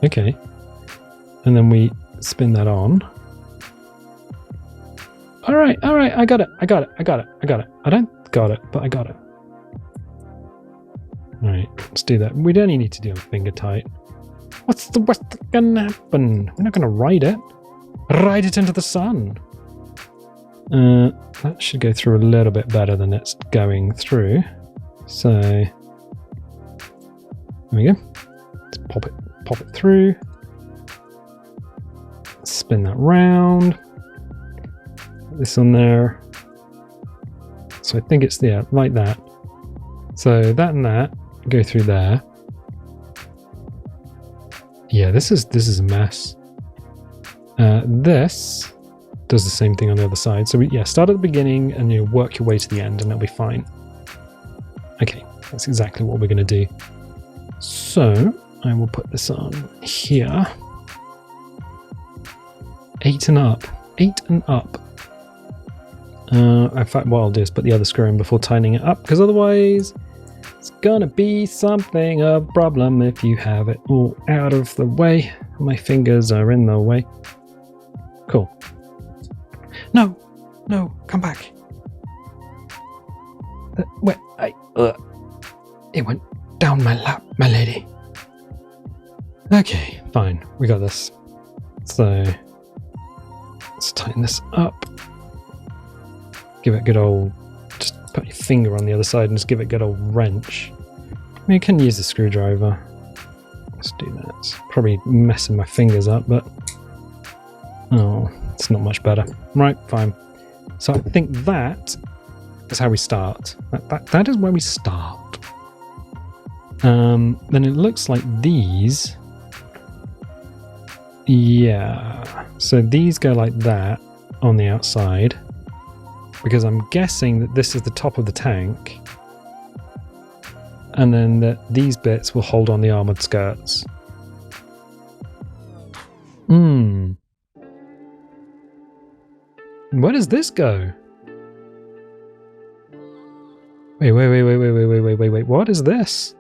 A: Okay. And then we spin that on. Alright, I got it. I don't got it, but I got it. Alright, let's do that. We'd only need to do them finger tight. What's gonna happen? We're not gonna ride it. Ride it into the sun. That should go through a little bit better than it's going through. So there we go. Let's pop it through. Spin that round. Put this on there. So I think it's there, like that. So that and that go through there. Yeah, this is a mess. This does the same thing on the other side. So start at the beginning and you work your way to the end and that'll be fine. Okay, that's exactly what we're going to do. So I will put this on here. 8 and up. 8 and up. In fact, what I'll do is put the other screw in before tightening it up, because otherwise it's gonna be something of a problem if you have it all out of the way. My fingers are in the way. Cool. No, come back. It went down my lap, my lady. Okay, fine, we got this. So let's tighten this up. Give it a good old, just put your finger on the other side and just give it a good old wrench. I mean, you can use the screwdriver. Let's do that. It's probably messing my fingers up, but oh, it's not much better. Right, fine. So I think that is how we start. That is where we start. Then it looks like these. Yeah. So these go like that on the outside. Because I'm guessing that this is the top of the tank. And then these bits will hold on the armoured skirts. Where does this go? Wait, what is this?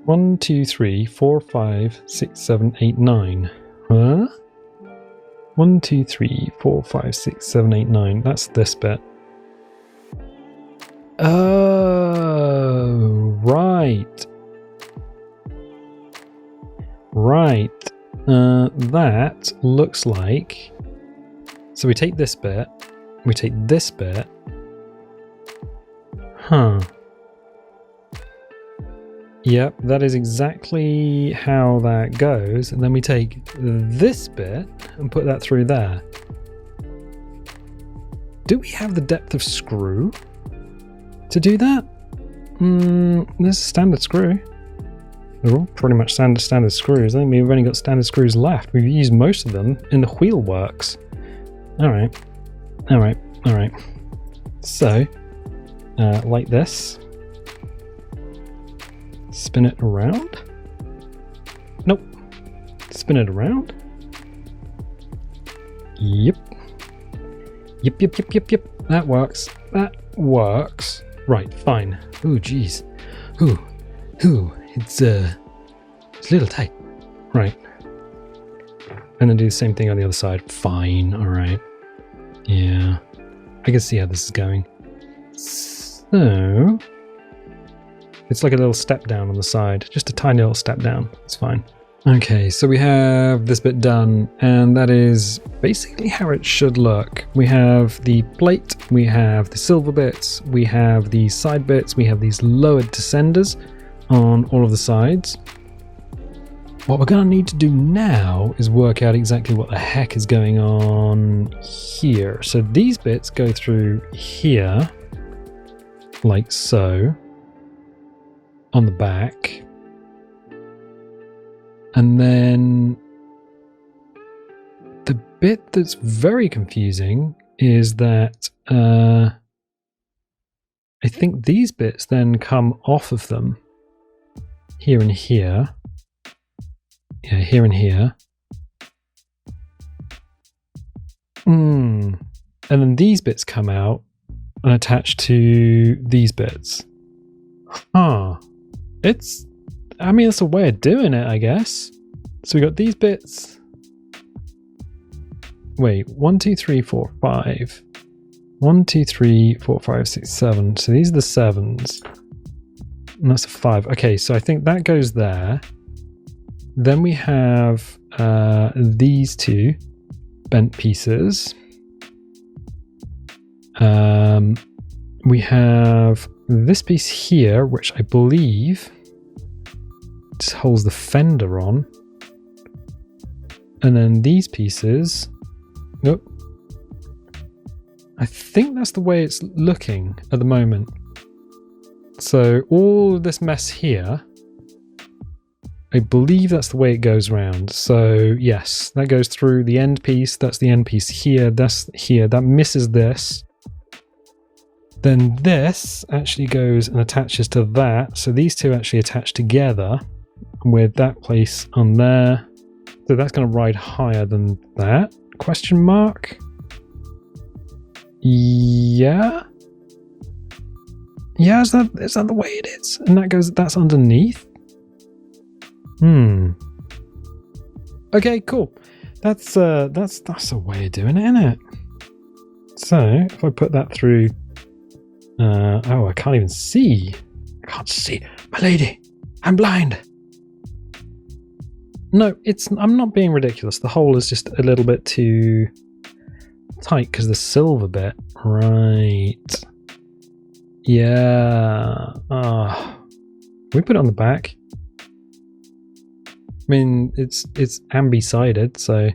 A: 1, 2, 3, 4, 5, 6, 7, 8, 9. Huh? 1, 2, 3, 4, 5, 6, 7, 8, 9. That's this bit. Oh, right. Right. That looks like... So we take this bit. We take this bit. Huh. Yep, that is exactly how that goes. And then we take this bit and put that through there. Do we have the depth of screw to do that? This is a standard screw. They're all pretty much standard screws. I think we've only got standard screws left. We've used most of them in the wheel works. Alright. So, like this. Spin it around. Nope. Spin it around. Yep. That works. Right, fine. Ooh, jeez. Ooh, it's a little tight. Right. And then do the same thing on the other side. Fine, alright. Yeah. I can see how this is going. So... it's like a little step down on the side. Just a tiny little step down. It's fine. Okay, so we have this bit done, and that is basically how it should look. We have the plate, we have the silver bits, we have the side bits, we have these lowered descenders on all of the sides. What we're going to need to do now is work out exactly what the heck is going on here. So these bits go through here, like so, on the back. And then the bit that's very confusing is that I think these bits then come off of them here and here. Yeah, here and here. And then these bits come out and attach to these bits. Huh. I mean, it's a way of doing it, I guess. So we got these bits. Wait, 1, 2, 3, 4, 5. 1, 2, 3, 4, 5, 6, 7. So these are the 7s. and that's a 5. Okay, so I think that goes there. Then we have these two bent pieces. We have this piece here, which I believe just holds the fender on. And then these pieces. Nope. I think that's the way it's looking at the moment. So all of this mess here, I believe that's the way it goes round. So yes, that goes through the end piece. That's the end piece here. That's here. That misses this. Then this actually goes and attaches to that. So these two actually attach together with that place on there. So that's going to ride higher than that. Question mark? Yeah. Yeah, is that the way it is? And that's underneath? Okay, cool. That's a way of doing it, isn't it? So if I put that through, I can't even see. I can't see, my lady. I'm blind. No, I'm not being ridiculous. The hole is just a little bit too tight because the silver bit. Right. Yeah. We put it on the back. I mean, it's ambi-sided, so...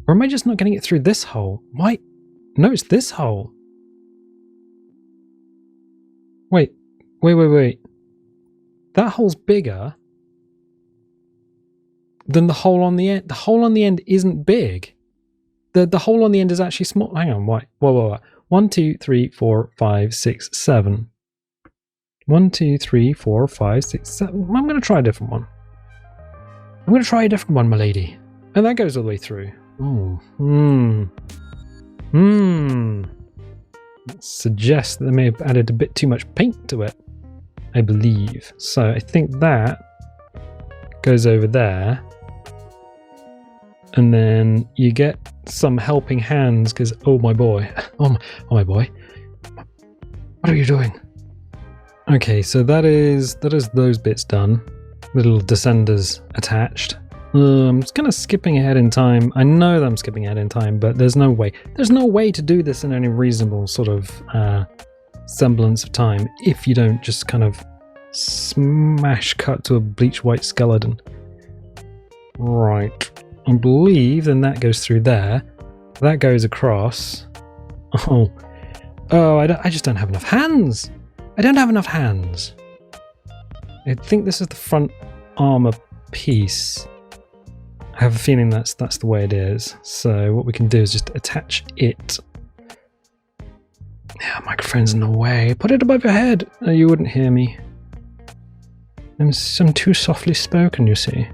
A: Or am I just not getting it through this hole? Why? No, it's this hole. Wait. That hole's bigger than the hole on the end. The hole on the end isn't big. The hole on the end is actually small. Hang on, wait. Whoa. 1, 2, 3, 4, 5, 6, 7. 1, 2, 3, 4, 5, 6, 7. I'm going to try a different one. I'm going to try a different one, my lady. And that goes all the way through. Suggests that they may have added a bit too much paint to it, I believe. So I think that goes over there. And then you get some helping hands because, oh my boy. Oh my boy. What are you doing? Okay, so that is those bits done. Little descenders attached. I'm just kind of skipping ahead in time. I know that I'm skipping ahead in time, but there's no way. There's no way to do this in any reasonable sort of semblance of time if you don't just kind of smash cut to a bleach white skeleton. Right. I believe then that goes through there. That goes across. Oh, I just don't have enough hands. I don't have enough hands. I think this is the front armor piece. I have a feeling that's the way it is. So what we can do is just attach it. Yeah, microphone's in the way. Put it above your head. No, you wouldn't hear me. I'm too softly spoken, you see.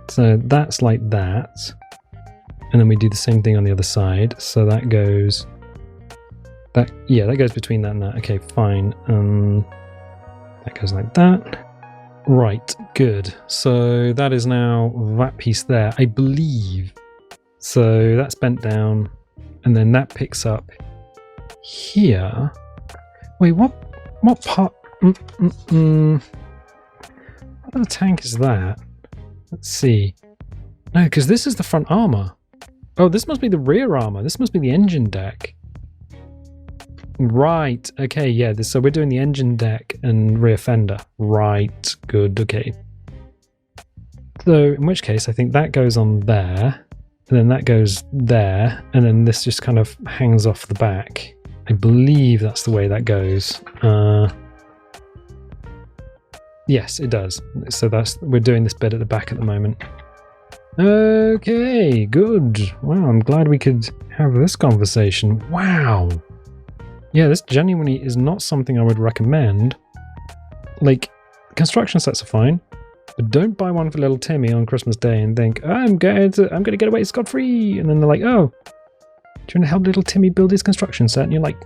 A: So that's like that. And then we do the same thing on the other side. So that goes... that goes between that and that. Okay, fine. That goes like that. Right, good. So that is now that piece there, I believe. So that's bent down. And then that picks up here. Wait, what part? What other tank is that? Let's see. No, because this is the front armor. Oh, this must be the rear armor. This must be the engine deck. Right. Okay, yeah. So we're doing the engine deck and rear fender. Right. Good. Okay. So in which case, I think that goes on there. And then that goes there. And then this just kind of hangs off the back. I believe that's the way that goes. Yes, it does. So we're doing this bit at the back at the moment. Okay, good. Wow, I'm glad we could have this conversation. Wow. Yeah, this genuinely is not something I would recommend. Like, construction sets are fine, but don't buy one for little Timmy on Christmas Day and think, oh, I'm going to get away scot-free. And then they're like, oh, do you want to help little Timmy build his construction set? And you're like,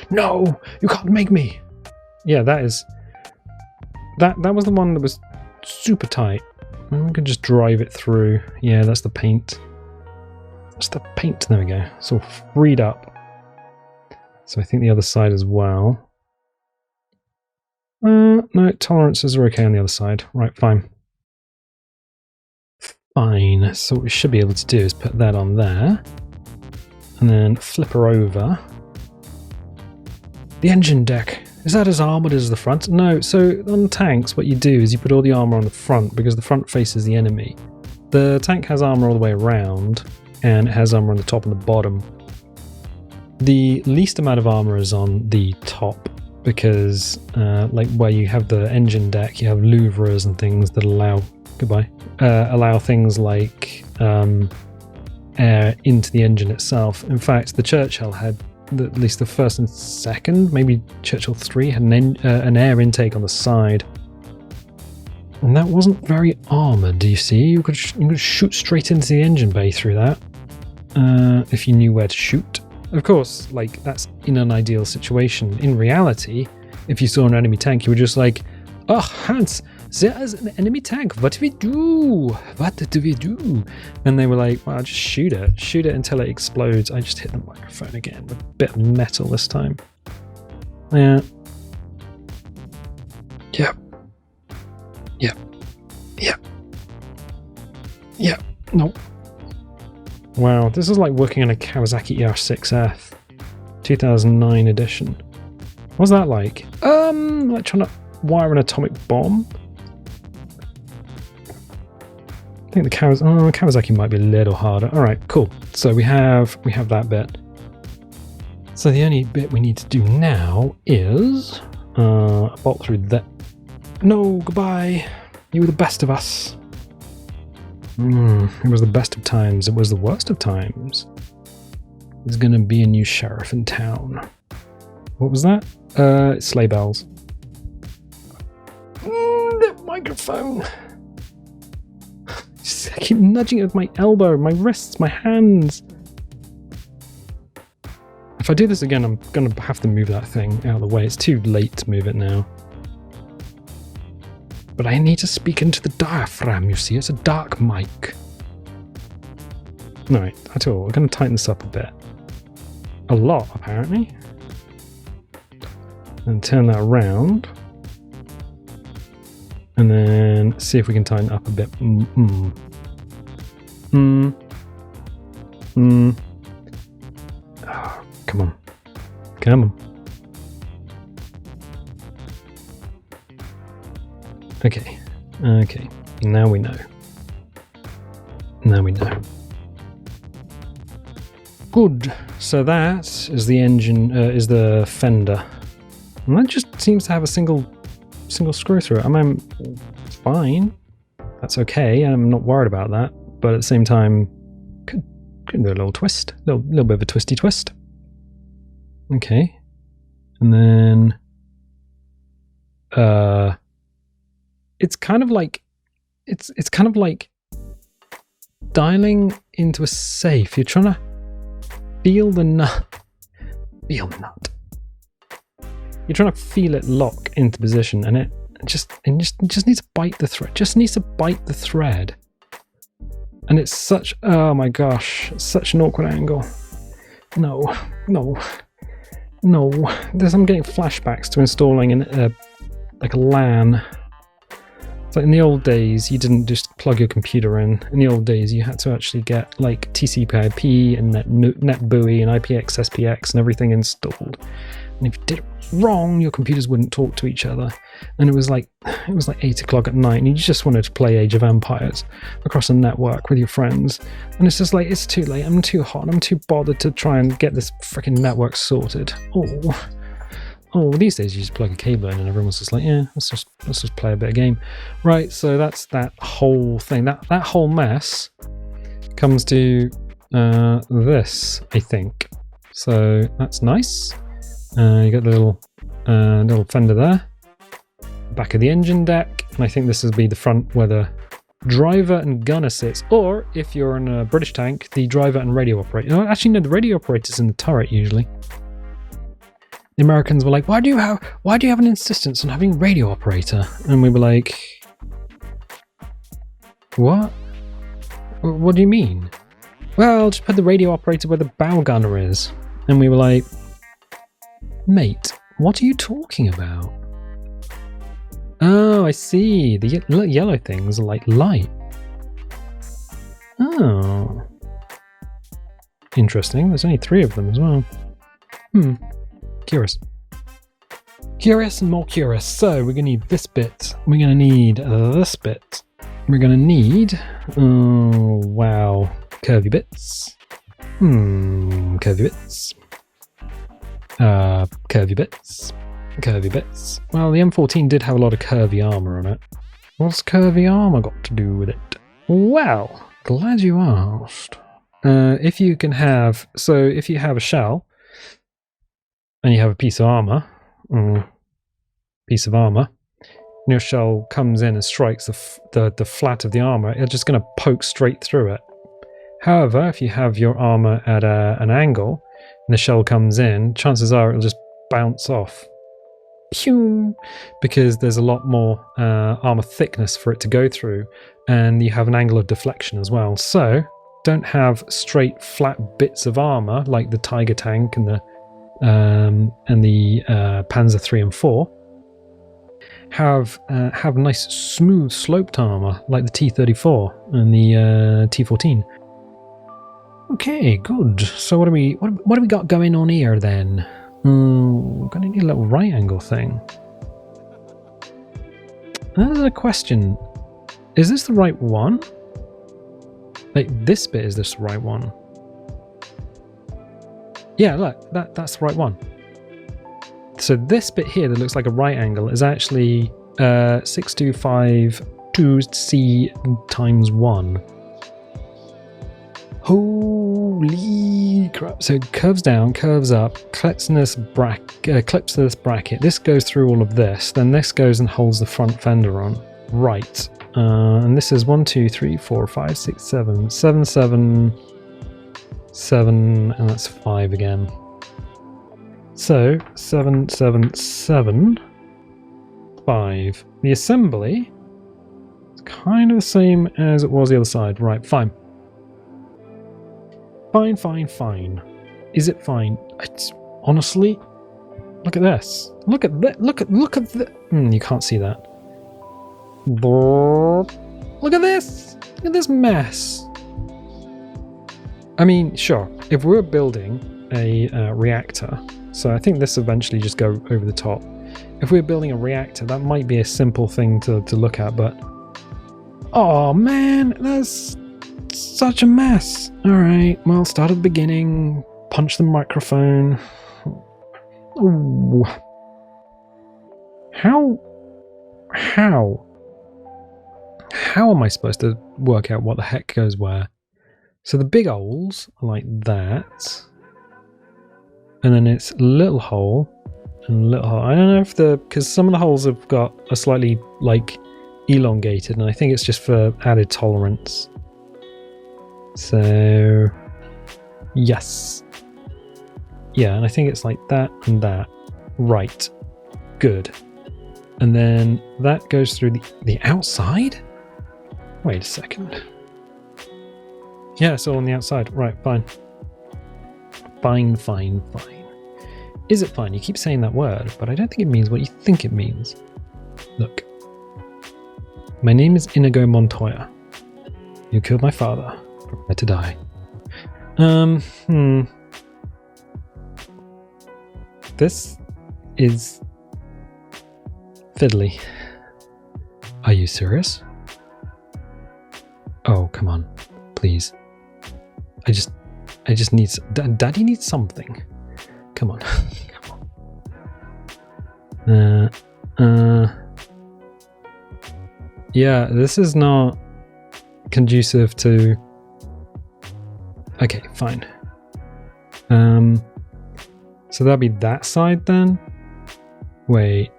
A: no, you can't make me. Yeah, that was the one that was super tight. And we could just drive it through. Yeah, that's the paint. That's the paint. There we go. It's all freed up. So I think the other side as well. No, tolerances are okay on the other side. Right, fine. Fine, so what we should be able to do is put that on there. And then flip her over. The engine deck. Is that as armoured as the front? No, so on tanks what you do is you put all the armour on the front because the front faces the enemy. The tank has armour all the way around and it has armour on the top and the bottom. The least amount of armour is on the top because like where you have the engine deck you have louvres and things that allow allow things like air into the engine itself. In fact, the Churchill had at least the first and second, maybe Churchill 3 had an air intake on the side, and that wasn't very armoured. Do you see? You could shoot straight into the engine bay through that if you knew where to shoot. Of course, like that's in an ideal situation. In reality, if you saw an enemy tank, you were just like, "Oh, Hans, there is an enemy tank. What do we do? What do we do?" And they were like, "Well, just shoot it. Shoot it until it explodes." I just hit the microphone again with a bit of metal this time. Yeah. Yep. Yep. Yep. Yep. Nope. Wow, this is like working on a Kawasaki ER6F 2009 edition. What's that like? Like trying to wire an atomic bomb? I think the Kawasaki might be a little harder. All right, cool. So we have that bit. So the only bit we need to do now is bolt through that. No, goodbye. You were the best of us. It was the best of times. It was the worst of times. There's gonna be a new sheriff in town. What was that? Sleigh bells. The microphone. I keep nudging it with my elbow, my wrists, my hands. If I do this again, I'm gonna have to move that thing out of the way. It's too late to move it now. But I need to speak into the diaphragm, you see, it's a dark mic. Alright, I tell you what, we're going to tighten this up a bit. A lot, apparently. And turn that around. And then see if we can tighten it up a bit. Oh, come on. Come on. Okay, now we know. Good, so that is the engine, is the fender. And that just seems to have a single screw through it. I mean, it's fine. That's okay, I'm not worried about that. But at the same time, could do a little twist, little bit of a twisty twist. Okay, and then, it's kind of like dialing into a safe. You're trying to feel the nut. You're trying to feel it lock into position, and it just needs to bite the thread. Just needs to bite the thread. And it's such, oh my gosh, such an awkward angle. No. I'm getting flashbacks to installing like a LAN. So in the old days, you didn't just plug your computer in. In the old days, you had to actually get like TCP/IP and NetBEUI and IPX/SPX and everything installed. And if you did it wrong, your computers wouldn't talk to each other. And it was like 8 o'clock at night, and you just wanted to play Age of Empires across a network with your friends. And it's just like, it's too late. I'm too hot. I'm too bothered to try and get this freaking network sorted. Oh, these days you just plug a cable in and everyone's just like, yeah, let's just play a bit of game. Right, so that's that whole thing. That whole mess comes to this, I think. So that's nice. You got the little fender there. Back of the engine deck. And I think this will be the front where the driver and gunner sits. Or, if you're in a British tank, the driver and radio operator. No, actually, no, the radio operator's in the turret usually. The Americans were like, why do you have an insistence on having radio operator? And we were like, what? What do you mean? Well, just put the radio operator where the bow gunner is. And we were like, mate, what are you talking about? Oh, I see. The yellow things are like light. Oh. Interesting. There's only 3 of them as well. Curious. Curious and more curious. So we're going to need this bit. We're going to need this bit. We're going to need... Oh, wow. Curvy bits. Curvy bits. Curvy bits. Curvy bits. Well, the M14 did have a lot of curvy armor on it. What's curvy armor got to do with it? Well, glad you asked. If you can have... So if you have a shell, and you have a piece of armor, and your shell comes in and strikes the flat of the armor, it's just going to poke straight through it. However, if you have your armor at an angle, and the shell comes in, chances are it'll just bounce off. Pew! Because there's a lot more armor thickness for it to go through, and you have an angle of deflection as well. So, don't have straight flat bits of armor like the Tiger tank and the Panzer 3 and 4. Have nice smooth sloped armor like the T-34 and the T-14. Okay, good. So what do we got going on here then? We're gonna need a little right angle thing. There's a question. Is this the right one? Like this bit, is this the right one? Yeah, look, that's the right one. So this bit here that looks like a right angle is actually 6252C times 1. Holy crap. So it curves down, curves up, clips to this bracket. This goes through all of this. Then this goes and holds the front fender on. Right. And this is 1, 2, 3, 4, 5, 6, 7, 7, 7, 7, and that's 5 again. So 7, 7, 7, 5. The assembly is kind of the same as it was the other side. Right, fine. Fine, fine, fine. Is it fine? It's honestly, look at this. Look at that. Look at the. You can't see that. Look at this. Look at this mess. I mean, sure. If we're building a reactor, so I think this eventually just go over the top. If we're building a reactor, that might be a simple thing to look at, but oh man, that's such a mess. All right, well, start at the beginning. Punch the microphone. Ooh. How am I supposed to work out what the heck goes where? So the big holes are like that, and then it's little hole and little hole. I don't know if because some of the holes have got a slightly like elongated, and I think it's just for added tolerance. So yes, yeah, and I think it's like that and that. Right, good. And then that goes through the outside. Wait a second. Yeah, it's all on the outside. Right, fine. Fine, fine, fine. Is it fine? You keep saying that word, but I don't think it means what you think it means. Look. My name is Inigo Montoya. You killed my father. Prepare to die. This is fiddly. Are you serious? Oh, come on. Please. I just need... Daddy needs something. Come on. Come on. Yeah, this is not conducive to... Okay, fine. So that'll be that side then? Wait,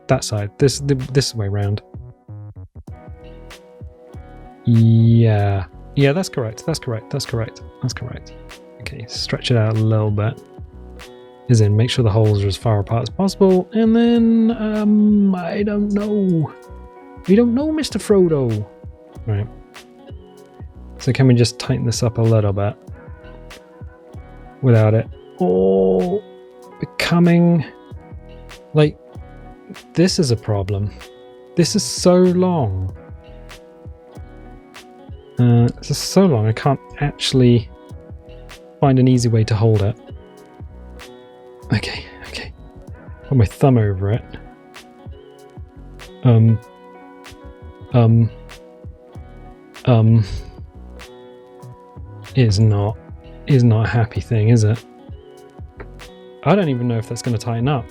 A: that side. This way round. Yeah. Yeah, that's correct. That's correct. That's correct. That's correct. Okay, stretch it out a little bit. As in, make sure the holes are as far apart as possible. And then, I don't know. We don't know, Mr. Frodo. Right. So can we just tighten this up a little bit? Without it all becoming... Like, this is a problem. This is so long. This is so long, I can't actually find an easy way to hold it. Okay. Put my thumb over it. Is not a happy thing, is it? I don't even know if that's going to tighten up.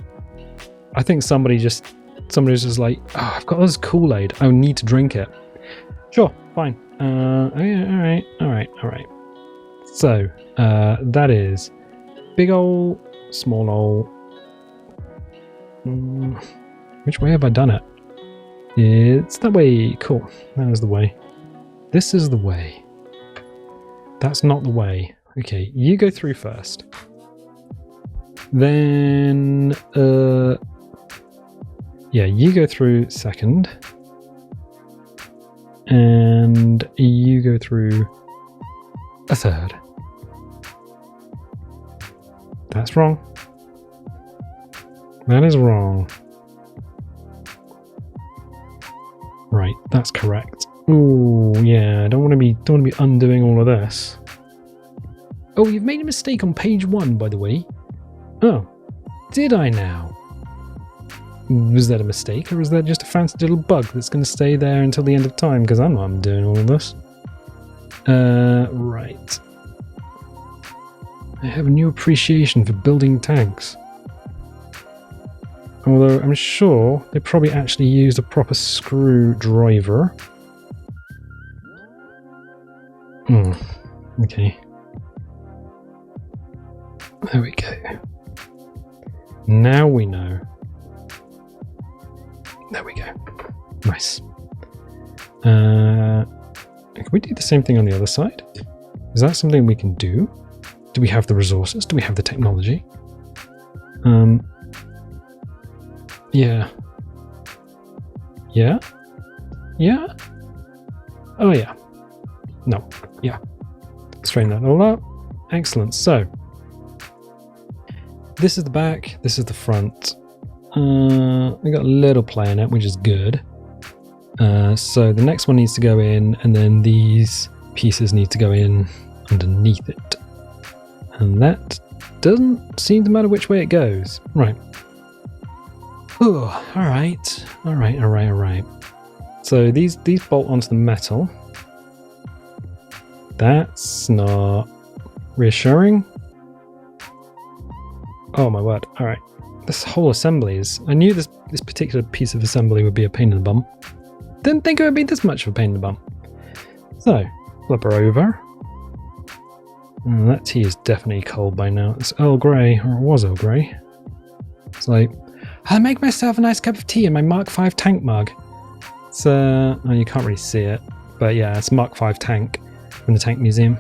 A: I think somebody's just like, oh, I've got all this Kool-Aid, I need to drink it. Sure, fine. Okay, all right. So, that is big ol', small ol'. Which way have I done it? It's that way. Cool. That is the way. This is the way. That's not the way. Okay, you go through first. Then, yeah, you go through second. And you go through a third. That's wrong. That is wrong. Right, that's correct. Ooh, yeah, I don't want to be undoing all of this. Oh, you've made a mistake on page 1, by the way. Oh, did I now? Was that a mistake, or is that just a fancy little bug that's going to stay there until the end of time? Because I'm not doing all of this. Right. I have a new appreciation for building tanks. Although I'm sure they probably actually used a proper screwdriver. Okay. There we go. Now we know. There we go. Nice. Can we do the same thing on the other side? Is that something we can do? Do we have the resources? Do we have the technology? Yeah. Yeah? Yeah? Oh, yeah. No. Yeah. Straighten that all up. Excellent. So, this is the back, this is the front. We got a little play in it, which is good. So the next one needs to go in, and then these pieces need to go in underneath it. And that doesn't seem to matter which way it goes. Right. Oh, alright. So these bolt onto the metal. That's not reassuring. Oh my word, alright. This whole assembly is... I knew this particular piece of assembly would be a pain in the bum. Didn't think it would be this much of a pain in the bum. So, flip her over. That tea is definitely cold by now. It's Earl Grey, or it was Earl Grey. It's like, I'll make myself a nice cup of tea in my Mark V tank mug. It's, oh, you can't really see it. But yeah, it's Mark V tank from the Tank Museum.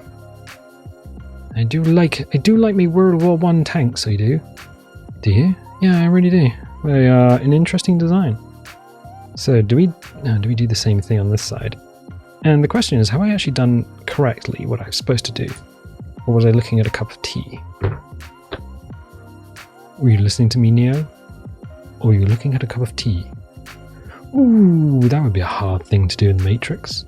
A: I do like me World War I tanks, I do. Do you? Yeah, I really do. They are an interesting design. So do we do the same thing on this side? And the question is, have I actually done correctly what I was supposed to do? Or was I looking at a cup of tea? Were you listening to me, Neo? Or were you looking at a cup of tea? Ooh, that would be a hard thing to do in the Matrix.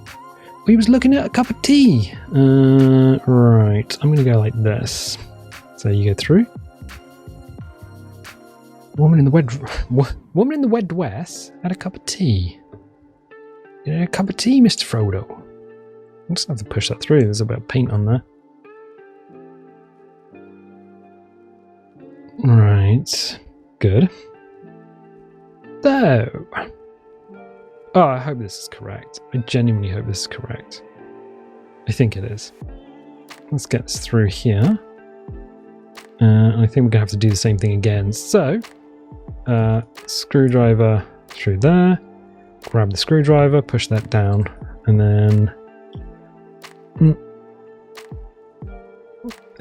A: Or he was looking at a cup of tea. Right, I'm going to go like this. So you go through. Woman in the Wed West had a cup of tea. You know, a cup of tea, Mr. Frodo. I'm just going to have to push that through. There's a bit of paint on there. Right. Good. So. Oh, I hope this is correct. I genuinely hope this is correct. I think it is. Let's get this through here. I think we're going to have to do the same thing again. So, screwdriver through there. Grab the screwdriver, push that down, and then...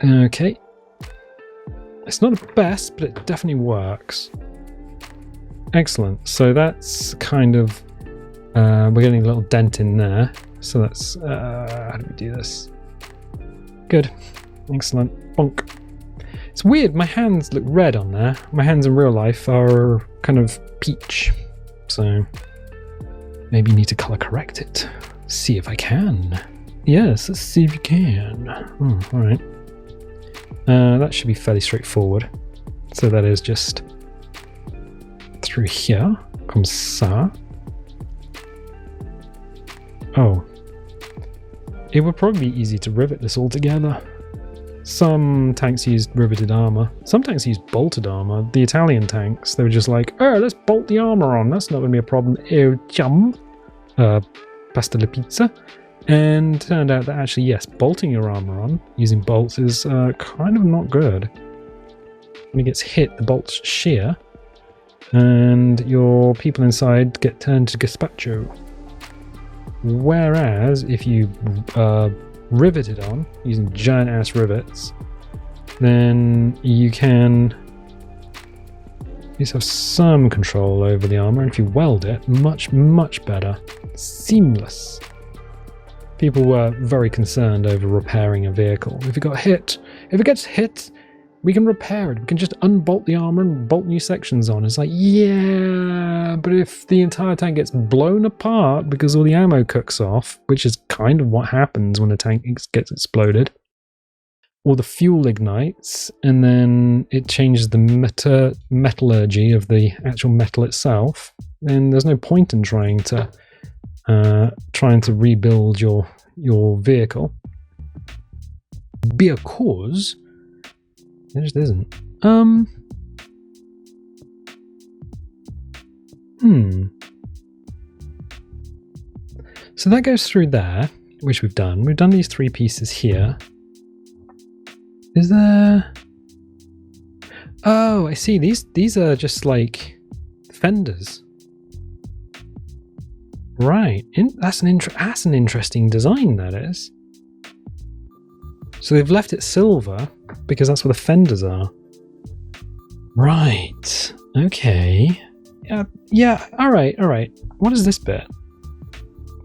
A: Okay. It's not the best, but it definitely works. Excellent. So that's kind of... we're getting a little dent in there. So that's... how do we do this? Good. Excellent. Bonk. It's weird, my hands look red on there. My hands in real life are kind of peach. So maybe you need to color correct it. See if I can. Yes, let's see if you can. All right. That should be fairly straightforward. So that is just through here, comme ça. Oh. It would probably be easy to rivet this all together. Some tanks used riveted armor. Some tanks used bolted armor. The Italian tanks, they were just like, oh, let's bolt the armor on. That's not going to be a problem. Oh, chum. Pasta la pizza. And turned out that actually, yes, bolting your armor on using bolts is kind of not good. When it gets hit, the bolts shear, and your people inside get turned to gazpacho. Whereas if you rivet it on using giant ass rivets, then you can at least have some control over the armor, and if you weld it, much better. Seamless. People were very concerned over repairing a vehicle. If it gets hit, we can repair it. We can just unbolt the armor and bolt new sections on. It's like, yeah, but if the entire tank gets blown apart because all the ammo cooks off, which is kind of what happens when a tank gets exploded, or the fuel ignites, and then it changes the metallurgy of the actual metal itself, then there's no point in trying to rebuild your vehicle, because there just isn't. So that goes through there, which we've done. We've done these 3 pieces here. Is there... Oh, I see. These are just like fenders. Right. That's an interesting design, that is. So they've left it silver because that's where the fenders are. Right. Okay. Yeah. All right. What is this bit?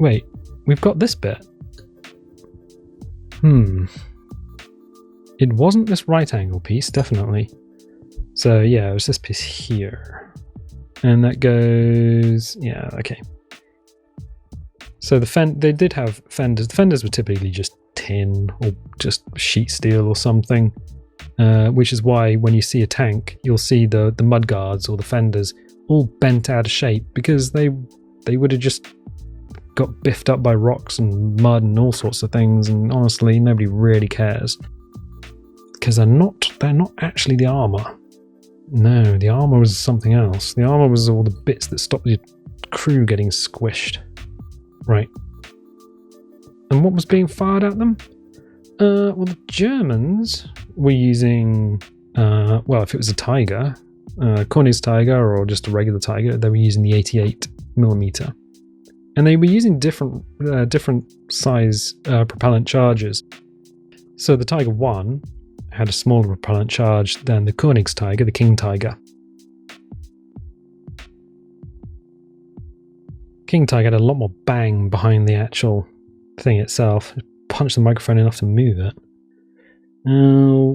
A: Wait, we've got this bit. It wasn't this right angle piece, definitely. So yeah, it was this piece here. And that goes... Yeah, okay. So they did have fenders. The fenders were typically just tin or just sheet steel or something, which is why when you see a tank, you'll see the mud guards or the fenders all bent out of shape, because they would have just got biffed up by rocks and mud and all sorts of things, and honestly, nobody really cares. Because they're not actually the armor. No, the armor was something else. The armor was all the bits that stopped your crew getting squished. Right. And what was being fired at them? Well, the Germans were using, well, if it was a Tiger, Koenigs Tiger or just a regular Tiger, they were using the 88mm. And they were using different size propellant charges. So the Tiger 1 had a smaller propellant charge than the Koenigs Tiger, the King Tiger. King Tiger had a lot more bang behind the actual thing itself. Punch the microphone enough to move it.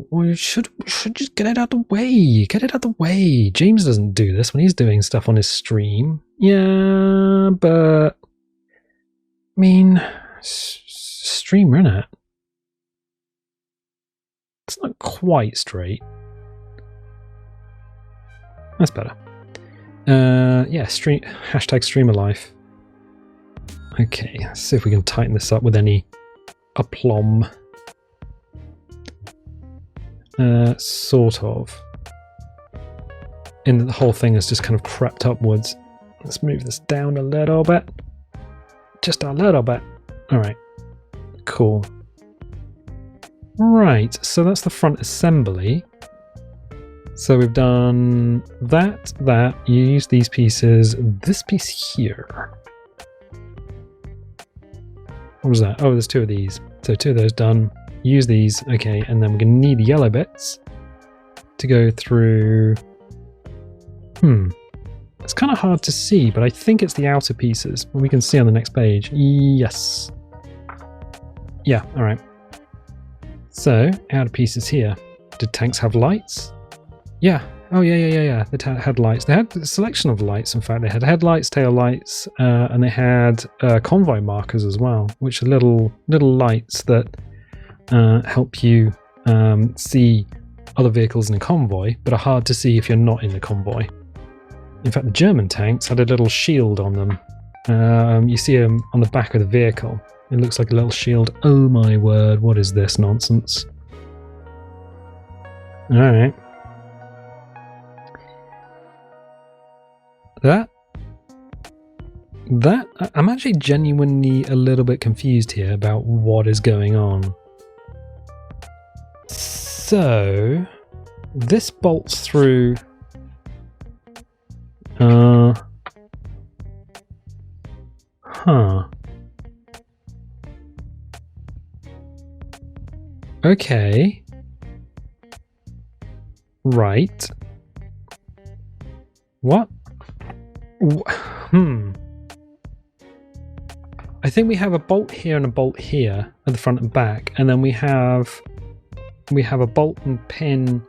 A: We should just get it out the way. Get it out the way. James doesn't do this when he's doing stuff on his stream. Yeah, but I mean, streamer, innit? It's not quite straight. That's better. Yeah, hashtag streamer life. Okay, let's see if we can tighten this up with any aplomb. Sort of. And the whole thing has just kind of crept upwards. Let's move this down a little bit. Just a little bit. Alright. Cool. Right, so that's the front assembly. So we've done that, you use these pieces, this piece here. What was that? Oh, there's 2 of these. So 2 of those done. Use these, okay, and then we're going to need the yellow bits to go through. It's kind of hard to see, but I think it's the outer pieces. We can see on the next page. Yes. Yeah, all right. So, outer pieces here. Did tanks have lights? Yeah, Oh, yeah. They had lights. They had a selection of lights, in fact. They had headlights, tail lights, and they had convoy markers as well, which are little lights that help you see other vehicles in a convoy, but are hard to see if you're not in the convoy. In fact, the German tanks had a little shield on them. You see them on the back of the vehicle. It looks like a little shield. Oh my word, what is this nonsense? Alright. That, I'm actually genuinely a little bit confused here about what is going on. So, this bolts through... Okay. Right. What? I think we have a bolt here and a bolt here at the front and back, and then we have a bolt and pin,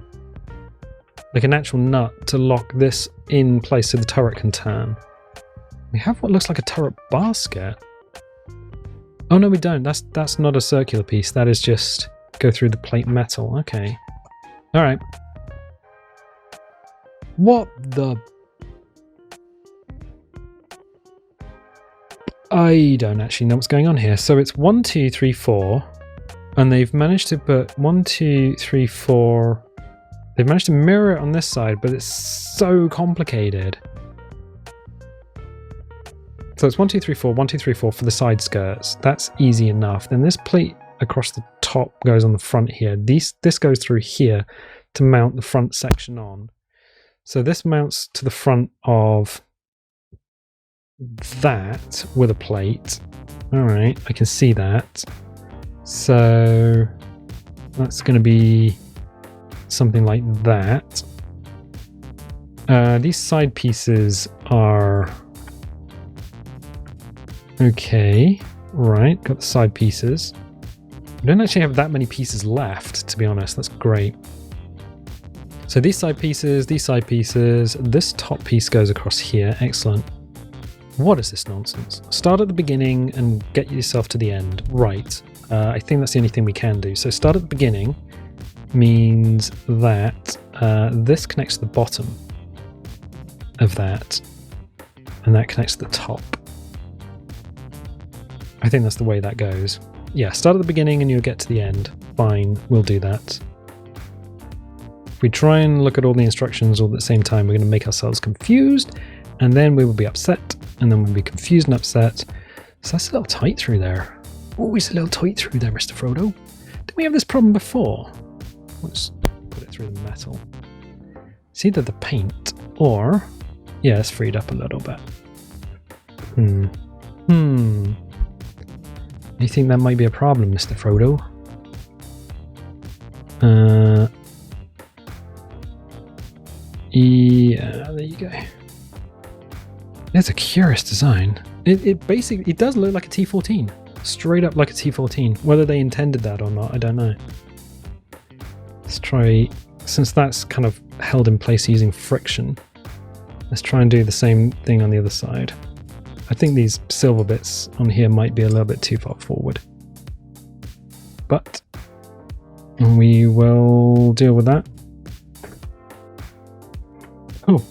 A: like an actual nut to lock this in place so the turret can turn. We have what looks like a turret basket. Oh no, we don't. That's not a circular piece. That is just go through the plate metal. Okay. All right. What the? I don't actually know what's going on here. So it's 1, 2, 3, 4, and they've managed to put 1, 2, 3, 4. They've managed to mirror it on this side, but it's so complicated. So it's 1, 2, 3, 4, 1, 2, 3, 4 for the side skirts. That's easy enough. Then this plate across the top goes on the front here. This goes through here to mount the front section on. So this mounts to the front of that with a plate. All right, I can see that. So that's going to be something like that. These side pieces are okay. Right, got the side pieces. We don't actually have that many pieces left, to be honest. That's great. So these side pieces, this top piece goes across here. Excellent. What is this nonsense? Start at the beginning and get yourself to the end. Right. I think that's the only thing we can do. So start at the beginning means that this connects to the bottom of that, and that connects to the top. I think that's the way that goes. Yeah, start at the beginning and you'll get to the end. Fine, we'll do that. If we try and look at all the instructions all at the same time, we're going to make ourselves confused, and then we will be upset, and then we'll be confused and upset. So that's a little tight through there. Oh, it's a little tight through there, Mr. Frodo. Did we have this problem before? Let's put it through the metal. It's either the paint or... yeah, it's freed up a little bit. You think that might be a problem, Mr. Frodo? Yeah, there you go. It's a curious design. It basically, it does look like a T14. Straight up like a T14. Whether they intended that or not, I don't know. Let's try, since that's kind of held in place using friction, let's try and do the same thing on the other side. I think these silver bits on here might be a little bit too far forward. But we will deal with that. Oh.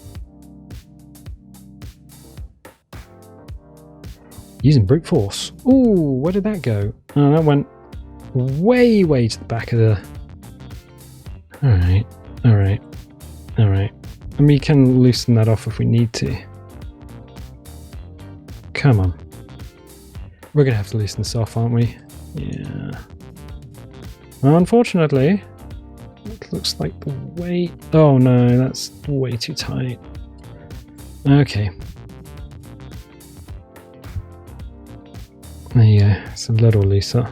A: Using brute force. Ooh, where did that go? Oh, that went way to the back of the... Alright. And we can loosen that off if we need to. Come on. We're going to have to loosen this off, aren't we? Yeah. Well, unfortunately, it looks like the weight... oh no, that's way too tight. Okay. There you go. It's a little looser.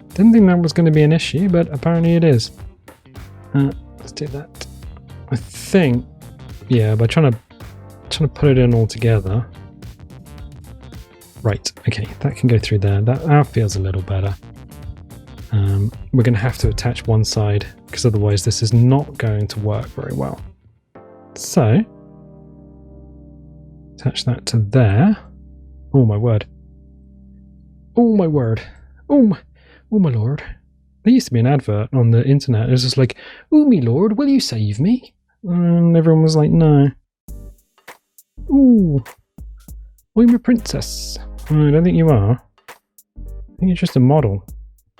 A: Didn't think that was going to be an issue, but apparently it is. Let's do that. I think, yeah, by trying to put it in all together. Right, okay, that can go through there. That feels a little better. We're going to have to attach one side because otherwise this is not going to work very well. So, attach that to there. Oh my word. Oh my word. Oh my lord. There used to be an advert on the internet. It was just like, "Oh me lord, will you save me?" And everyone was like, "No." Ooh. I'm a princess. I don't think you are. I think you're just a model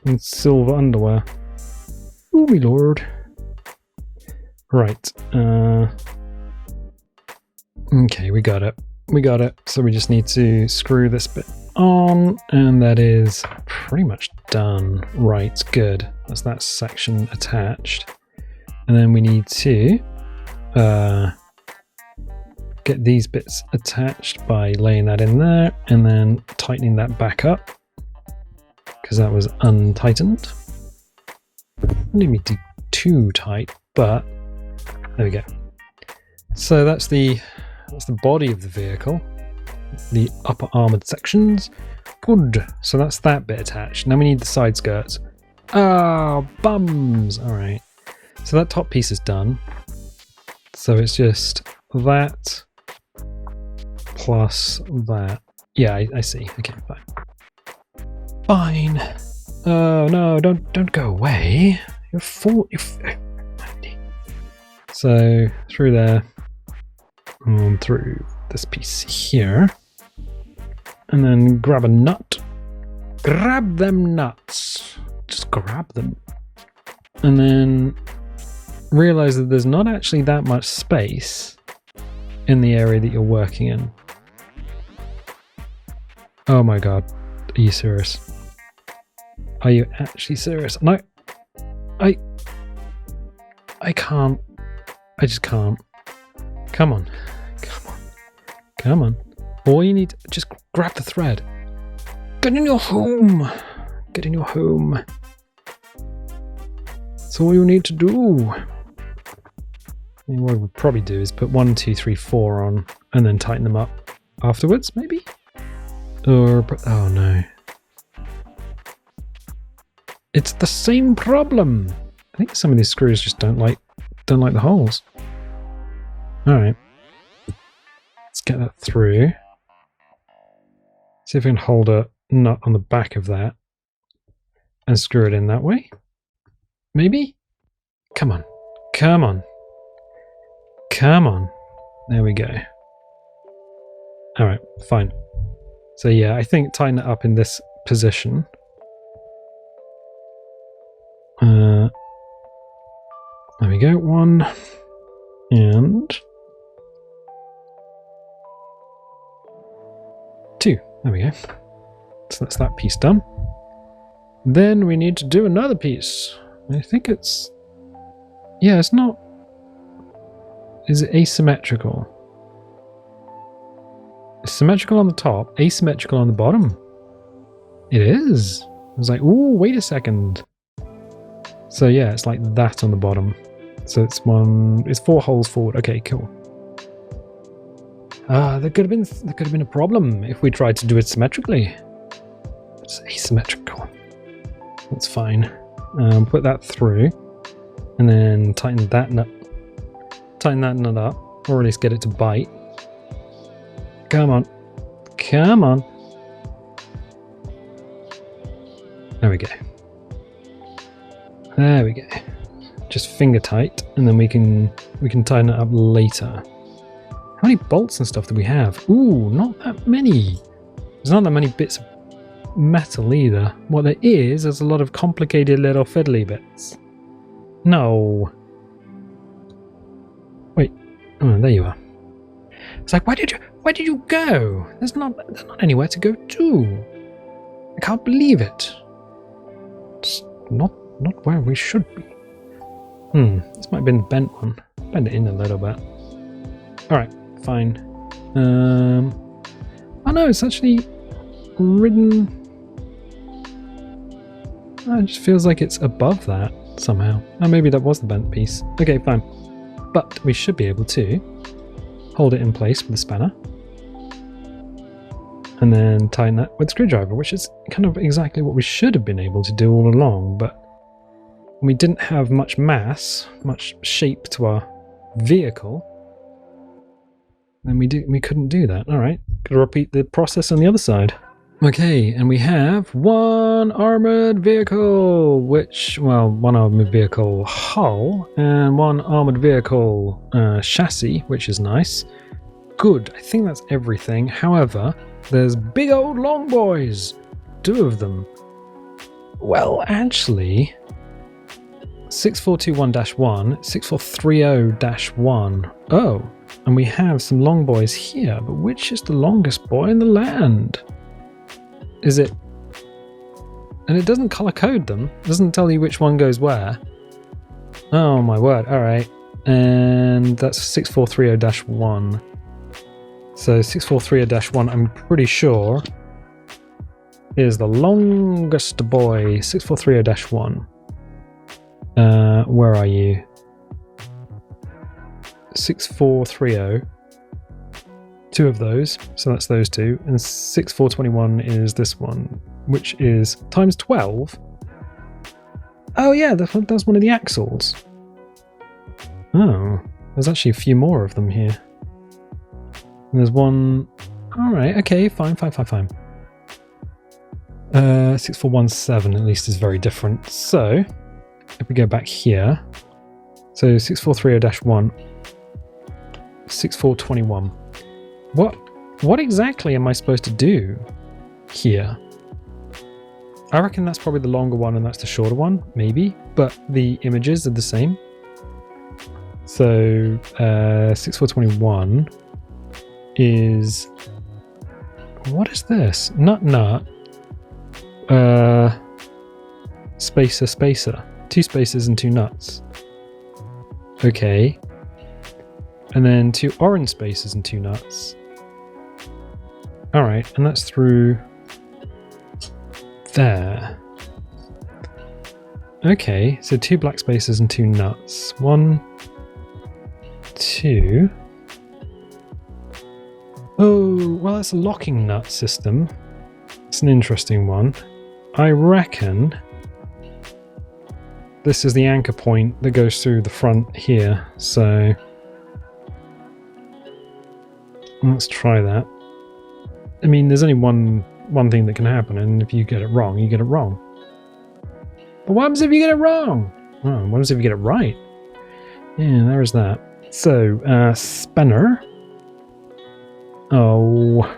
A: in silver underwear. Oh me lord. Right. Okay, we got it. We got it. So we just need to screw this bit on, and that is pretty much done. Right, good. That's that section attached. And then we need to get these bits attached by laying that in there and then tightening that back up because that was untightened. Didn't need me to too tight, but there we go. So that's the body of the vehicle, the upper armored sections. Good. So that's that bit attached. Now we need the side skirts. Oh, bums. All right. So that top piece is done. So it's just that plus that. Yeah, I see. Okay, fine. Fine. Oh no! Don't go away. You're full. So through there, and through this piece here, and then grab a nut. Grab them nuts. Just grab them, and then realize that there's not actually that much space in the area that you're working in. Oh my god, are you serious? Are you actually serious? No, I can't. I just can't. Come on. Come on. Come on. All you need to just grab the thread. Get in your home. Get in your home. That's all you need to do. And what we'll probably do is put 1, 2, 3, 4 on and then tighten them up afterwards, maybe? Or, oh no. It's the same problem. I think some of these screws just don't like the holes. Alright. Let's get that through. See if we can hold a nut on the back of that and screw it in that way. Maybe? Come on. Come on. Come on. There we go. Alright, fine. So yeah, I think tighten it up in this position. There we go. 1 and 2. There we go. So that's that piece done. Then we need to do another piece. I think it's... yeah, it's not... is it asymmetrical? It's symmetrical on the top, asymmetrical on the bottom. It is. I was like, ooh, wait a second. So yeah, it's like that on the bottom. So it's 4 holes forward. Okay, cool. There could have been a problem if we tried to do it symmetrically. It's asymmetrical. That's fine. Put that through, and then tighten that nut up, or at least get it to bite. Come on, come on. There we go. There we go. Just finger tight, and then we can tighten it up later. How many bolts and stuff do we have? Ooh, not that many. There's not that many bits of metal either. What there is, there's a lot of complicated little fiddly bits. No. Wait. Oh, there you are. It's like, where did you go? There's not anywhere to go to. I can't believe it. It's not where we should be. This might have been the bent one. Bend it in a little bit. Alright, fine. Oh no, it's actually ridden. Oh, it just feels like it's above that somehow. Oh, maybe that was the bent piece. Okay, fine. But we should be able to hold it in place with the spanner. And then tighten that with a screwdriver, which is kind of exactly what we should have been able to do all along, but we didn't have much mass, much shape to our vehicle, then we couldn't do that. All right, gotta repeat the process on the other side. Okay, and we have one armored vehicle, one armored vehicle hull and one armored vehicle chassis, which is nice. Good, I think that's everything. However, there's big old long boys, 2 of them. Well, actually, 6421-1, 6430-1. Oh, and we have some long boys here, but which is the longest boy in the land? Is it? And it doesn't color code them. It doesn't tell you which one goes where. Oh my word. All right. And that's 6430-1. So 6430-1, I'm pretty sure, is the longest boy. 6430-1. Where are you? 6430. 2 of those, so that's those 2, and 6421 is this one, which is times 12. Oh yeah, that's one of the axles. Oh, there's actually a few more of them here. And there's one. All right, okay, fine. 6417 at least is very different. So if we go back here, so 6430-1, 6421. What exactly am I supposed to do here? I reckon that's probably the longer one and that's the shorter one, maybe, but the images are the same. So 6421 is, what is this? Nut. Spacer. 2 spacers and 2 nuts. Okay. And then 2 orange spacers and 2 nuts. Alright, and that's through there. Okay, so 2 black spacers and 2 nuts. 1, 2. Oh, well, that's a locking nut system. It's an interesting one. I reckon this is the anchor point that goes through the front here, so let's try that. I mean, there's only one thing that can happen, and if you get it wrong, you get it wrong. But what happens if you get it wrong? Oh, what happens if you get it right? Yeah, there is that. So, spanner. Oh,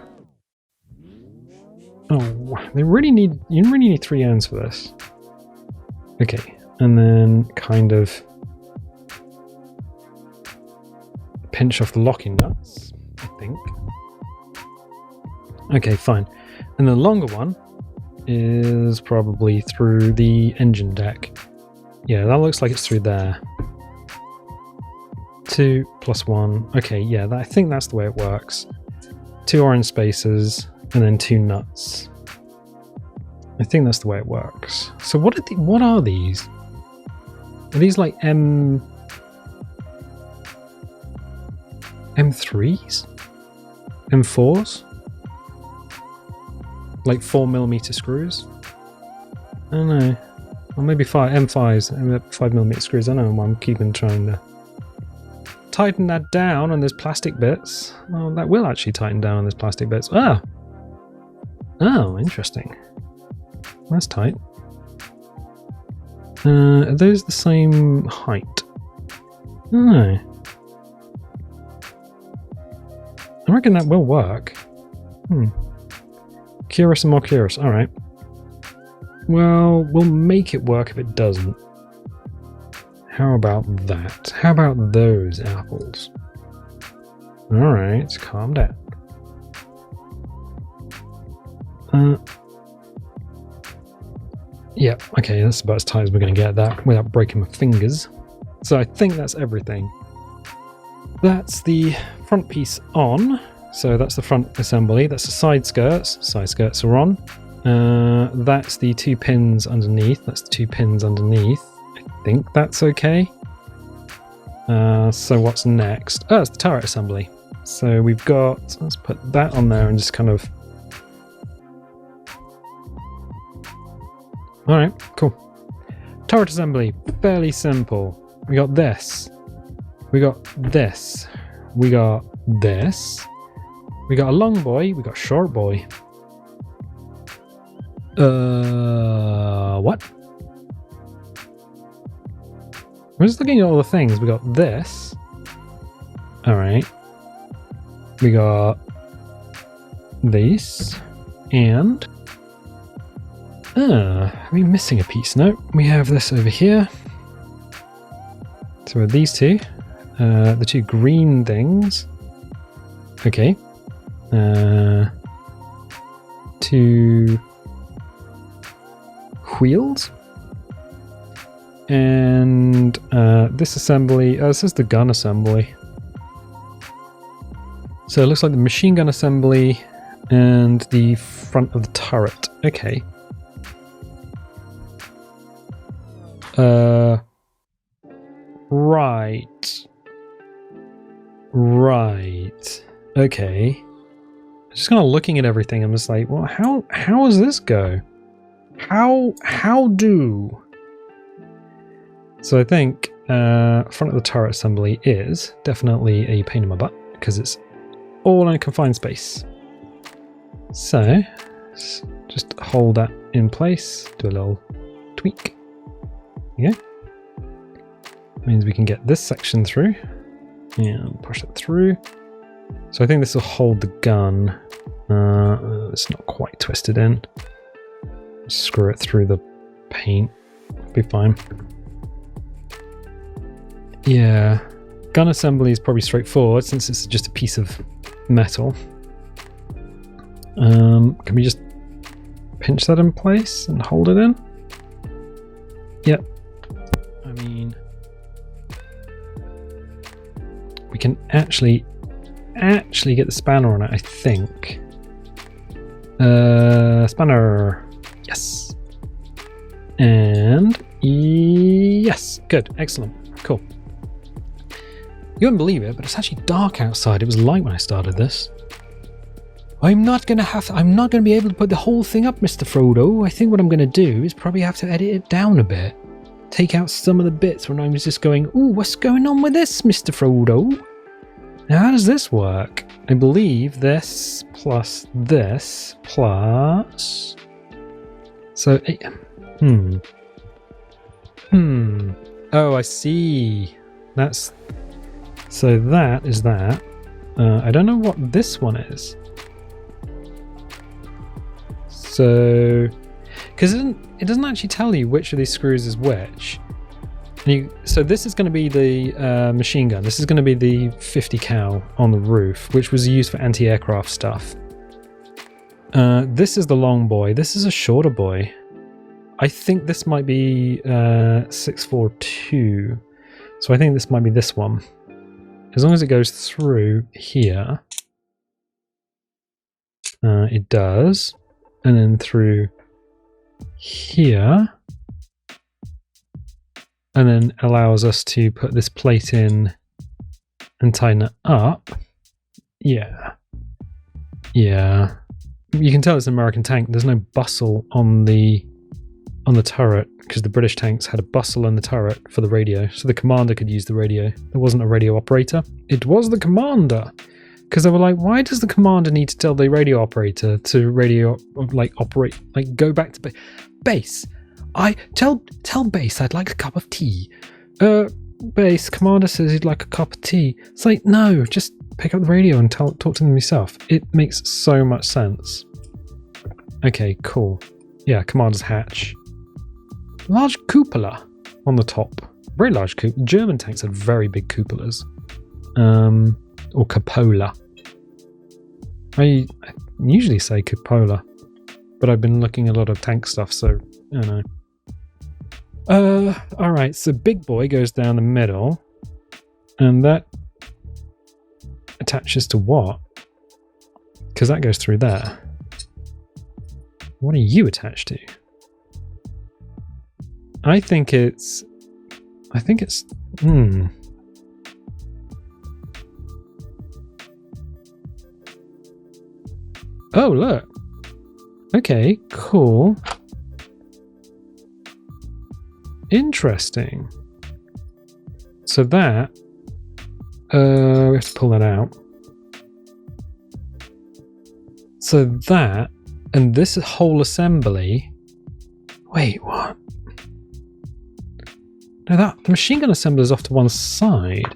A: you really need 3 ends for this. Okay, and then kind of pinch off the locking nuts, I think. Okay, fine. And the longer one is probably through the engine deck. Yeah, that looks like it's through there. 2 + 1. Okay, yeah, I think that's the way it works. 2 orange spacers and then 2 nuts. I think that's the way it works. So what are these? Are these like M3s? M4s? Like 4mm screws? I don't know. Or maybe M5s, 5mm screws. I don't know why I'm trying to tighten that down on those plastic bits. Oh, that will actually tighten down on those plastic bits. Oh, interesting. That's tight. Are those the same height? No. I reckon that will work. Curious and more curious. All right. Well, we'll make it work if it doesn't. How about that? How about those apples? All right, calm down. Yeah, okay, that's about as tight as we're going to get that without breaking my fingers. So I think that's everything. That's the front piece on. So that's the front assembly. That's the side skirts. Side skirts are on. That's the 2 pins underneath. That's the 2 pins underneath. I think that's okay. So what's next? Oh, it's the turret assembly. So we've got, let's put that on there and just kind of... Alright, cool. Turret assembly, fairly simple. We got this. We got this. We got this. We got a long boy. We got a short boy. What? We're just looking at all the things. We got this. Alright. We got this. And... are we missing a piece? No, we have this over here. So with these two. The two green things. Okay. Two wheels. And this assembly, this is the gun assembly. So it looks like the machine gun assembly and the front of the turret. Okay. Right. Right. Okay. Just kind of looking at everything, I'm just like, well, how does this go? How do? So I think front of the turret assembly is definitely a pain in my butt because it's all in a confined space. So just hold that in place, do a little tweak. Yeah. Means we can get this section through and push it through. So I think this will hold the gun. It's not quite twisted in. Screw it through the paint. Be fine. Yeah, gun assembly is probably straightforward since it's just a piece of metal. Can we just pinch that in place and hold it in? Yep. I mean, we can actually get the spanner on it, I think. Spanner. Yes. And yes. Good. Excellent. Cool. You wouldn't believe it, but it's actually dark outside. It was light when I started this. I'm not going to be able to put the whole thing up, Mr. Frodo. I think what I'm going to do is probably have to edit it down a bit. Take out some of the bits when I was just going, ooh, what's going on with this, Mr. Frodo? Now, how does this work? I believe this plus this plus... So, Oh, I see. That's... So that is that. I don't know what this one is. So... Because it doesn't actually tell you which of these screws is which. So this is going to be the machine gun. This is going to be the 50 cal on the roof, which was used for anti-aircraft stuff. This is the long boy. This is a shorter boy. I think this might be 642. So I think this might be this one. As long as it goes through here. It does. And then through here. And then allows us to put this plate in and tighten it up. Yeah. Yeah. You can tell it's an American tank. There's no bustle on the turret because the British tanks had a bustle on the turret for the radio. So the commander could use the radio. There wasn't a radio operator. It was the commander. Because they were like, why does the commander need to tell the radio operator to operate, go back to base? Tell base I'd like a cup of tea. Base, commander says he'd like a cup of tea. It's like, no, just pick up the radio and talk to them yourself. It makes so much sense. Okay, cool. Yeah, commander's hatch. Large cupola on the top. Very large cupola. German tanks had very big cupolas. Or cupola. I usually say cupola, but I've been looking at a lot of tank stuff, so I don't know. Alright, so big boy goes down the middle, and that attaches to what? Because that goes through there. What are you attached to? I think it's... Oh, look. Okay, cool. Interesting. So that... we have to pull that out. So that, and this whole assembly... Wait, what? No, the machine gun assembly is off to one side.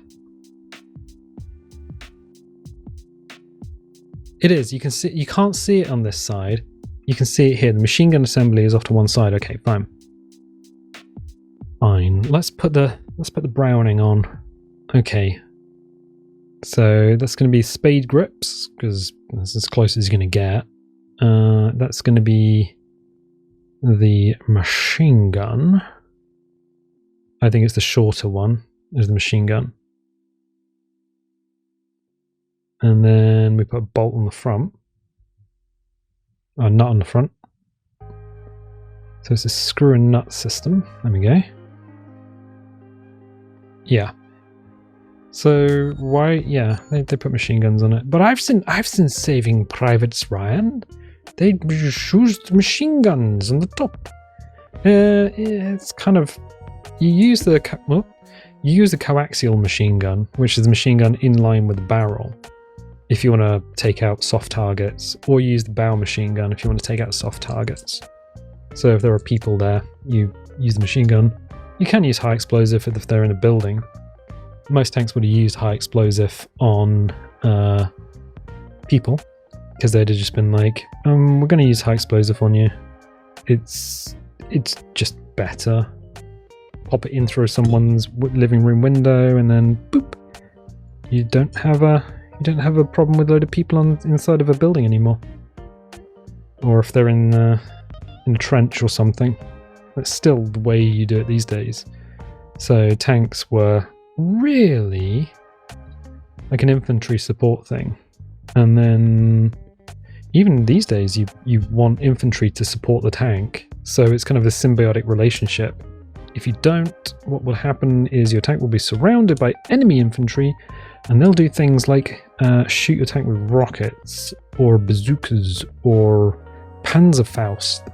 A: It is. You can see. You can't see it on this side. You can see it here. The machine gun assembly is off to one side. Okay, fine. Fine. Let's put the Browning on. Okay. So that's going to be spade grips because that's as close as you're going to get. That's going to be the machine gun. I think it's the shorter one, is the machine gun. And then we put a bolt on the front. Oh, nut on the front. So it's a screw and nut system. There we go. Yeah. So why? Yeah, they put machine guns on it. But I've seen Saving Private Ryan. They used machine guns on the top. It's kind of. You use the coaxial machine gun, which is the machine gun in line with the barrel, if you want to take out soft targets, or use the bow machine gun if you want to take out soft targets. So if there are people there, you use the machine gun. You can use high explosive if they're in a building. Most tanks would have used high explosive on people, because they'd have just been like, we're going to use high explosive on you. It's just better. Pop it in through someone's living room window, and then boop. You don't have a problem with a load of people inside of a building anymore. Or if they're in a trench or something. That's still the way you do it these days. So tanks were really like an infantry support thing. And then even these days you want infantry to support the tank. So it's kind of a symbiotic relationship. If you don't, what will happen is your tank will be surrounded by enemy infantry, and they'll do things like shoot your tank with rockets, or bazookas, or Panzerfaust,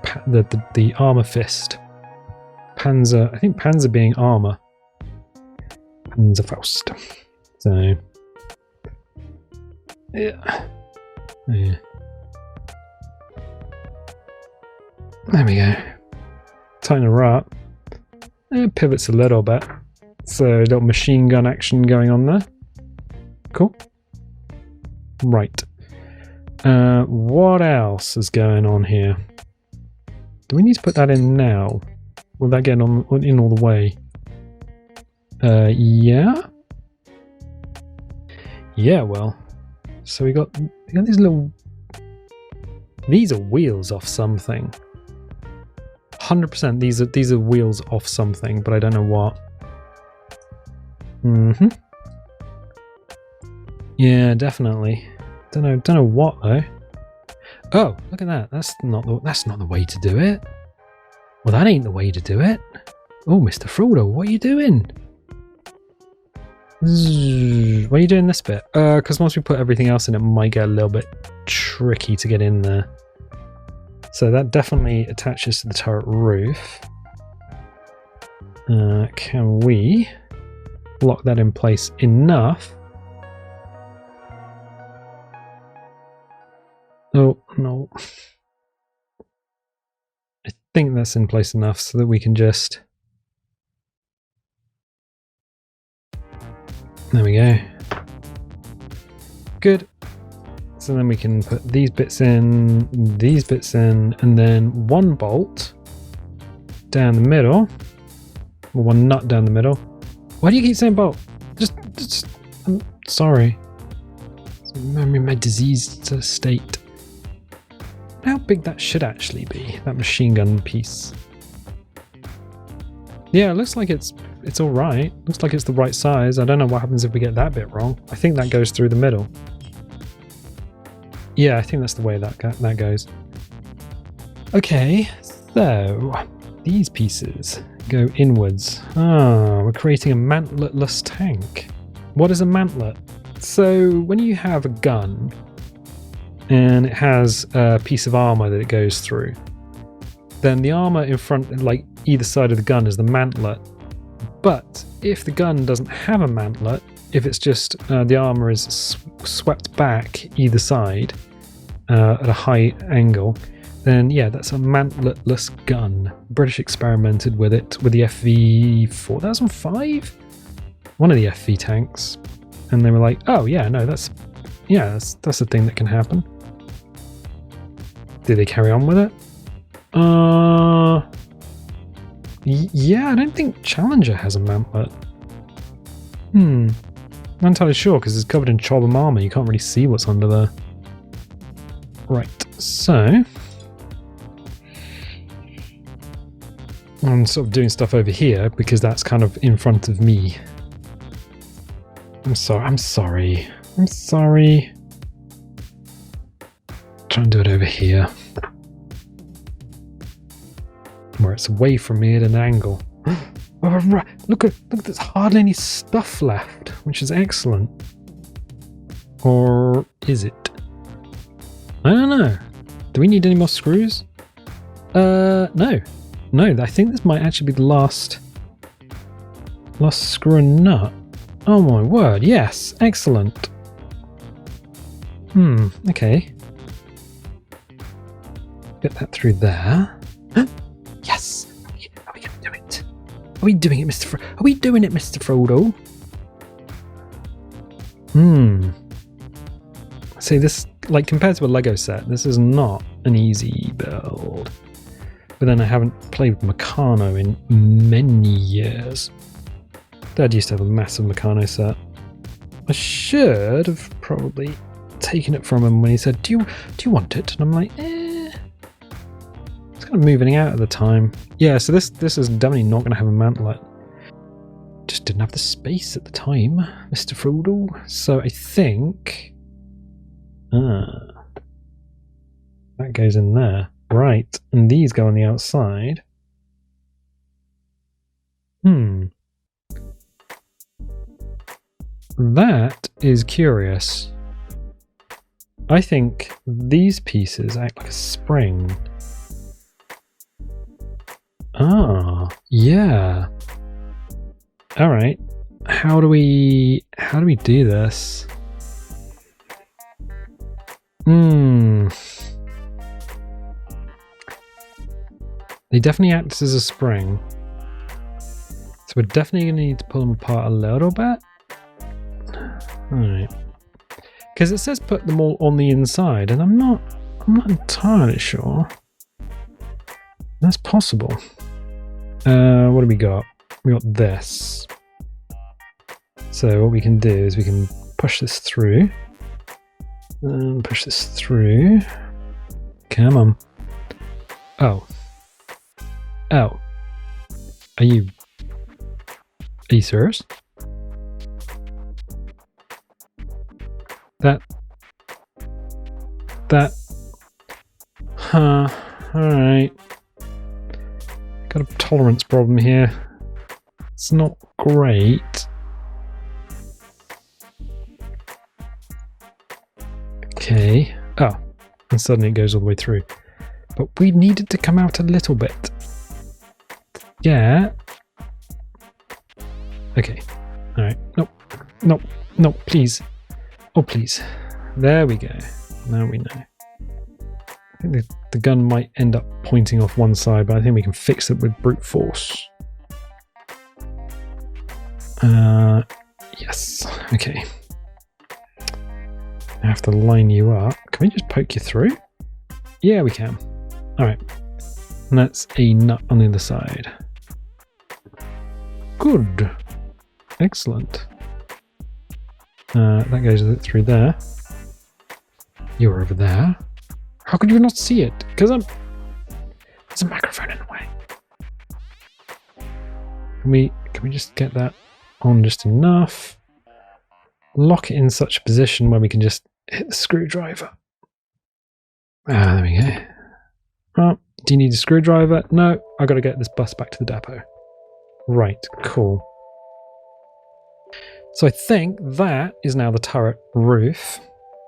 A: the armor fist. Panzer, I think Panzer being armor. Panzerfaust. So, yeah. There we go. Tighten her up. It pivots a little bit. So a little machine gun action going on there. Cool. Right. What else is going on here? Do we need to put that in now? Will that get in all the way? Yeah. Yeah, well. So we got these little... These are wheels off something. 100% these are wheels off something, but I don't know what. Yeah, definitely. Don't know what though. Oh, look at that. That's not the way to do it. Well, that ain't the way to do it. Oh, Mr. Frodo, what are you doing? Why are you doing this bit? Because once we put everything else in, it might get a little bit tricky to get in there. So that definitely attaches to the turret roof. Can we lock that in place enough? Oh, no. I think that's in place enough so that we can just... There we go. Good. So then we can put these bits in, and then one bolt down the middle, or one nut down the middle. Why do you keep saying bolt? Just I'm sorry. I'm in my diseased state. How big that should actually be, that machine gun piece. Yeah, it looks like it's all right. Looks like it's the right size. I don't know what happens if we get that bit wrong. I think that goes through the middle. Yeah, I think that's the way that goes. Okay, so these pieces go inwards. Ah, we're creating a mantletless tank. What is a mantlet? So when you have a gun and it has a piece of armor that it goes through, then the armor in front, like either side of the gun is the mantlet. But if the gun doesn't have a mantlet, if it's just the armor is swept back either side at a high angle, then yeah, that's a mantletless gun. British experimented with it with the FV 4005, one of the FV tanks, and they were like, "Oh yeah, no, that's a thing that can happen." Did they carry on with it? Yeah, I don't think Challenger has a mantlet. I'm not entirely sure because it's covered in Chobham armor. You can't really see what's under there. Right, so I'm sort of doing stuff over here because that's kind of in front of me. I'm sorry. Try and do it over here, where it's away from me at an angle. Look, there's hardly any stuff left, which is excellent. Or is it? I don't know. Do we need any more screws? No. I think this might actually be the last screw and nut. Oh my word, yes, excellent. Okay. Get that through there. Yes! Are we gonna do it? Are we doing it, Mr. Frodo? See, this, like, compared to a Lego set, this is not an easy build. But then I haven't played with Meccano in many years. Dad used to have a massive Meccano set. I should have probably taken it from him when he said, do you want it? And I'm like, It's kind of moving out at the time. Yeah, so this is definitely not going to have a mantlet. Just didn't have the space at the time, Mr. Frodo. So I think... that goes in there. Right, and these go on the outside. That is curious. I think these pieces act like a spring. Ah, yeah. All right. How do we do this? They definitely act as a spring. So we're definitely going to need to pull them apart a little bit. Alright. Because it says put them all on the inside, and I'm not entirely sure that's possible. What do we got? We got this. So what we can do is we can push this through. And push this through. Come on. Oh. Are you serious? Alright. Got a tolerance problem here. It's not great. Okay. Oh, and suddenly it goes all the way through. But we need it to come out a little bit. Yeah. Okay. Alright. Nope, please. Oh, please. There we go. Now we know. I think the gun might end up pointing off one side, but I think we can fix it with brute force. Yes. Okay. I have to line you up. Can we just poke you through? Yeah, we can. Alright. And that's a nut on the other side. Good. Excellent. That goes through there. You're over there. How could you not see it? Because there's a microphone in the way. Can we just get that on just enough? Lock it in such a position where we can just hit the screwdriver. There we go. Oh, do you need a screwdriver? No, I got to get this bus back to the depot. Right, cool. So I think that is now the turret roof.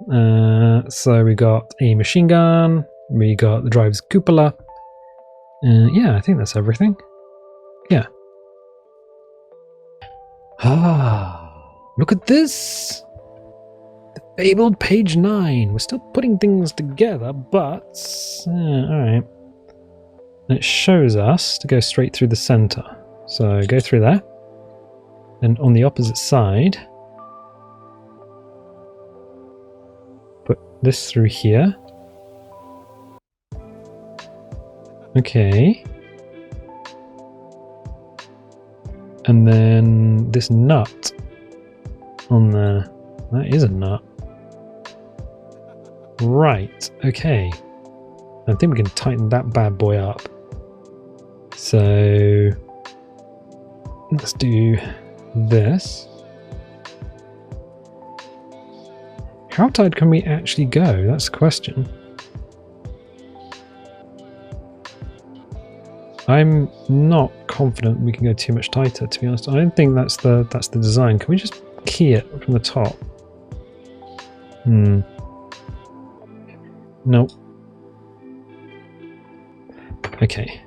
A: So we got a machine gun, we got the driver's cupola. Yeah, I think that's everything. Yeah. Ah, look at this! The fabled page 9. We're still putting things together, but... alright. And it shows us to go straight through the center. So go through there. Then on the opposite side, put this through here. Okay. And then this nut on there. That is a nut. Right, okay. I think we can tighten that bad boy up. So let's do this. How tight can we actually go? That's the question. I'm not confident we can go too much tighter, to be honest. I don't think that's the design. Can we just key it from the top? Nope. Okay.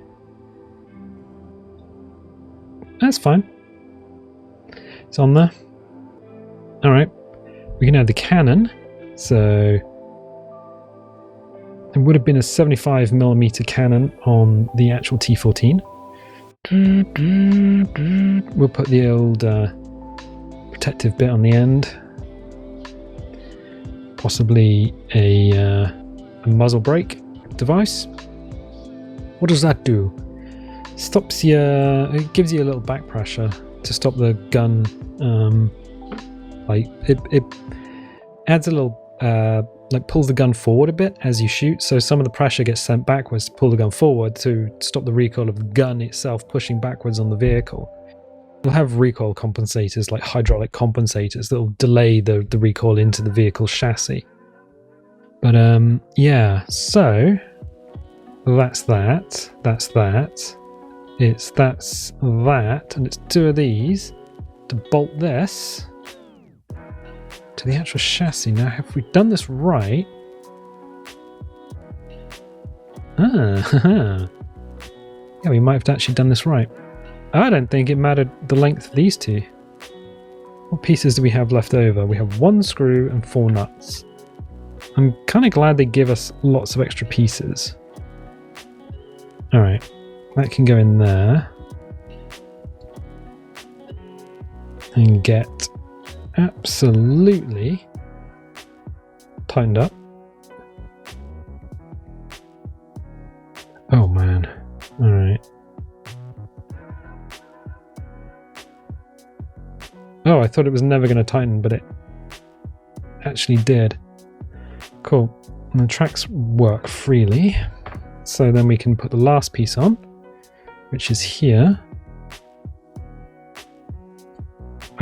A: That's fine. It's on there. Alright. We can add the cannon. So it would have been a 75mm cannon on the actual T14. We'll put the old protective bit on the end. Possibly a muzzle brake device. What does that do? Stops your... It gives you a little back pressure to stop the gun. Like it adds a little like pulls the gun forward a bit as you shoot, so some of the pressure gets sent backwards to pull the gun forward to stop the recoil of the gun itself pushing backwards on the vehicle. You'll have recoil compensators, like hydraulic compensators, that will delay the recoil into the vehicle's chassis. But yeah, so that's that, that's that, that's that, and it's two of these to bolt this to the actual chassis. Now, have we done this right? Yeah, we might have actually done this right. I don't think it mattered the length of these two. What pieces do we have left over? We have 1 screw and 4 nuts. I'm kind of glad they give us lots of extra pieces. Alright, that can go in there. And get absolutely tightened up. Oh man. Alright. Oh, I thought it was never going to tighten, but it actually did. Cool. And the tracks work freely. So then we can put the last piece on, which is here.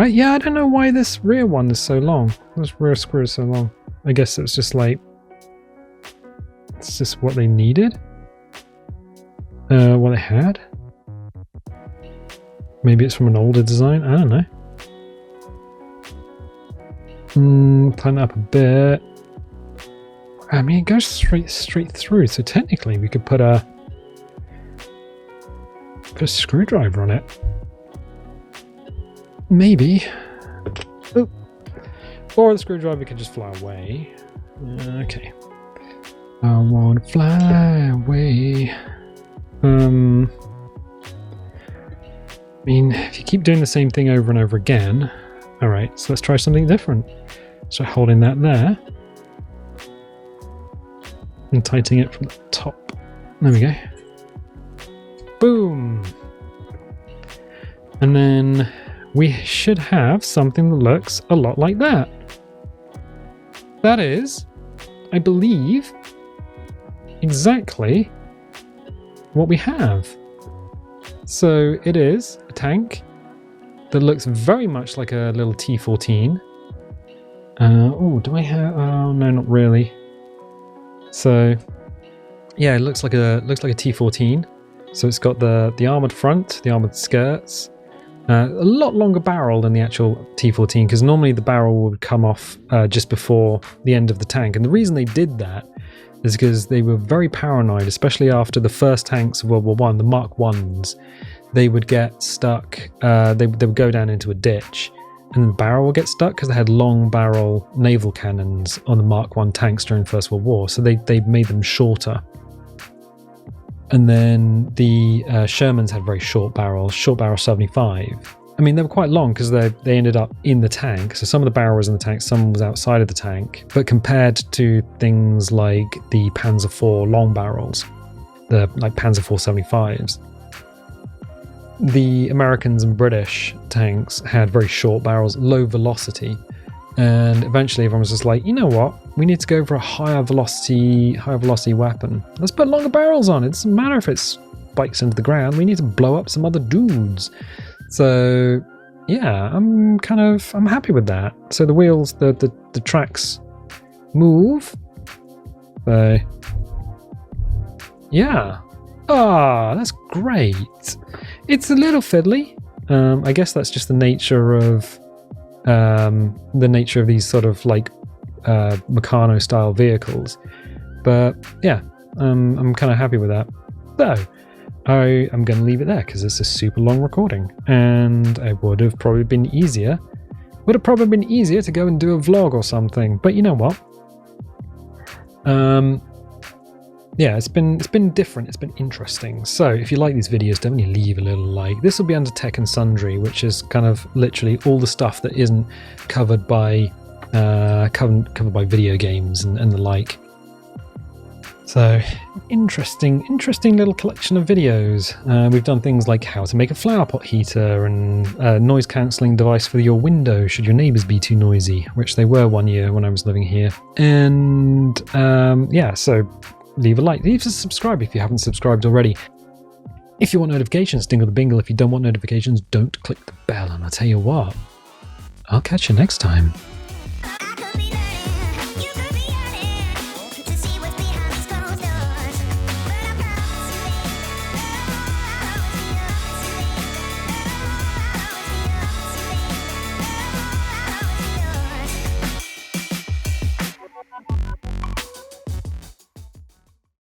A: Yeah, I don't know why this rear one is so long. This rear screw is so long. I guess it was just like... It's just what they needed? What they had? Maybe it's from an older design? I don't know. Tighten up a bit. I mean, it goes straight through, so technically we could put a screwdriver on it. Maybe. Oh. Or the screwdriver could just fly away. Okay. I want to fly away. I mean, if you keep doing the same thing over and over again... Alright, so let's try something different. So holding that there. And tightening it from the top. There we go. Boom! And then we should have something that looks a lot like that. That is, I believe, exactly what we have. So it is a tank that looks very much like a little T14. Oh, do I have... Oh, no, not really. So, yeah, it looks like a T14. So it's got the armored front, the armored skirts, a lot longer barrel than the actual T14, because normally the barrel would come off just before the end of the tank. And the reason they did that is because they were very paranoid, especially after the first tanks of World War I, the Mark 1s. they would get stuck. They would go down into a ditch, and the barrel would get stuck because they had long barrel naval cannons on the Mark I tanks during the First World War. So they made them shorter. And then the Shermans had very short barrel 75. I mean, they were quite long because they ended up in the tank. So some of the barrel was in the tank, some was outside of the tank. But compared to things like the Panzer IV long barrels, the like Panzer IV 75s, the Americans and British tanks had very short barrels, low velocity. And eventually everyone was just like, you know what? We need to go for a higher velocity weapon. Let's put longer barrels on. It doesn't matter if it spikes into the ground. We need to blow up some other dudes. So yeah, I'm happy with that. So the wheels, the tracks move. So yeah. Ah, that's great. It's a little fiddly. I guess that's just the nature of these sort of like Meccano style vehicles. But yeah, I'm kind of happy with that. So I am going to leave it there because it's a super long recording, and it would have probably been easier to go and do a vlog or something. But you know what? Yeah, it's been different. It's been interesting. So if you like these videos, definitely leave a little like. This will be under Tech and Sundry, which is kind of literally all the stuff that isn't covered by covered by video games and the like. So interesting little collection of videos. We've done things like how to make a flower pot heater and a noise cancelling device for your window should your neighbours be too noisy, which they were one year when I was living here. And yeah, so leave a like, leave a subscribe if you haven't subscribed already. If you want notifications, dingle the bingle. If you don't want notifications, don't click the bell. And I'll tell you what, I'll catch you next time.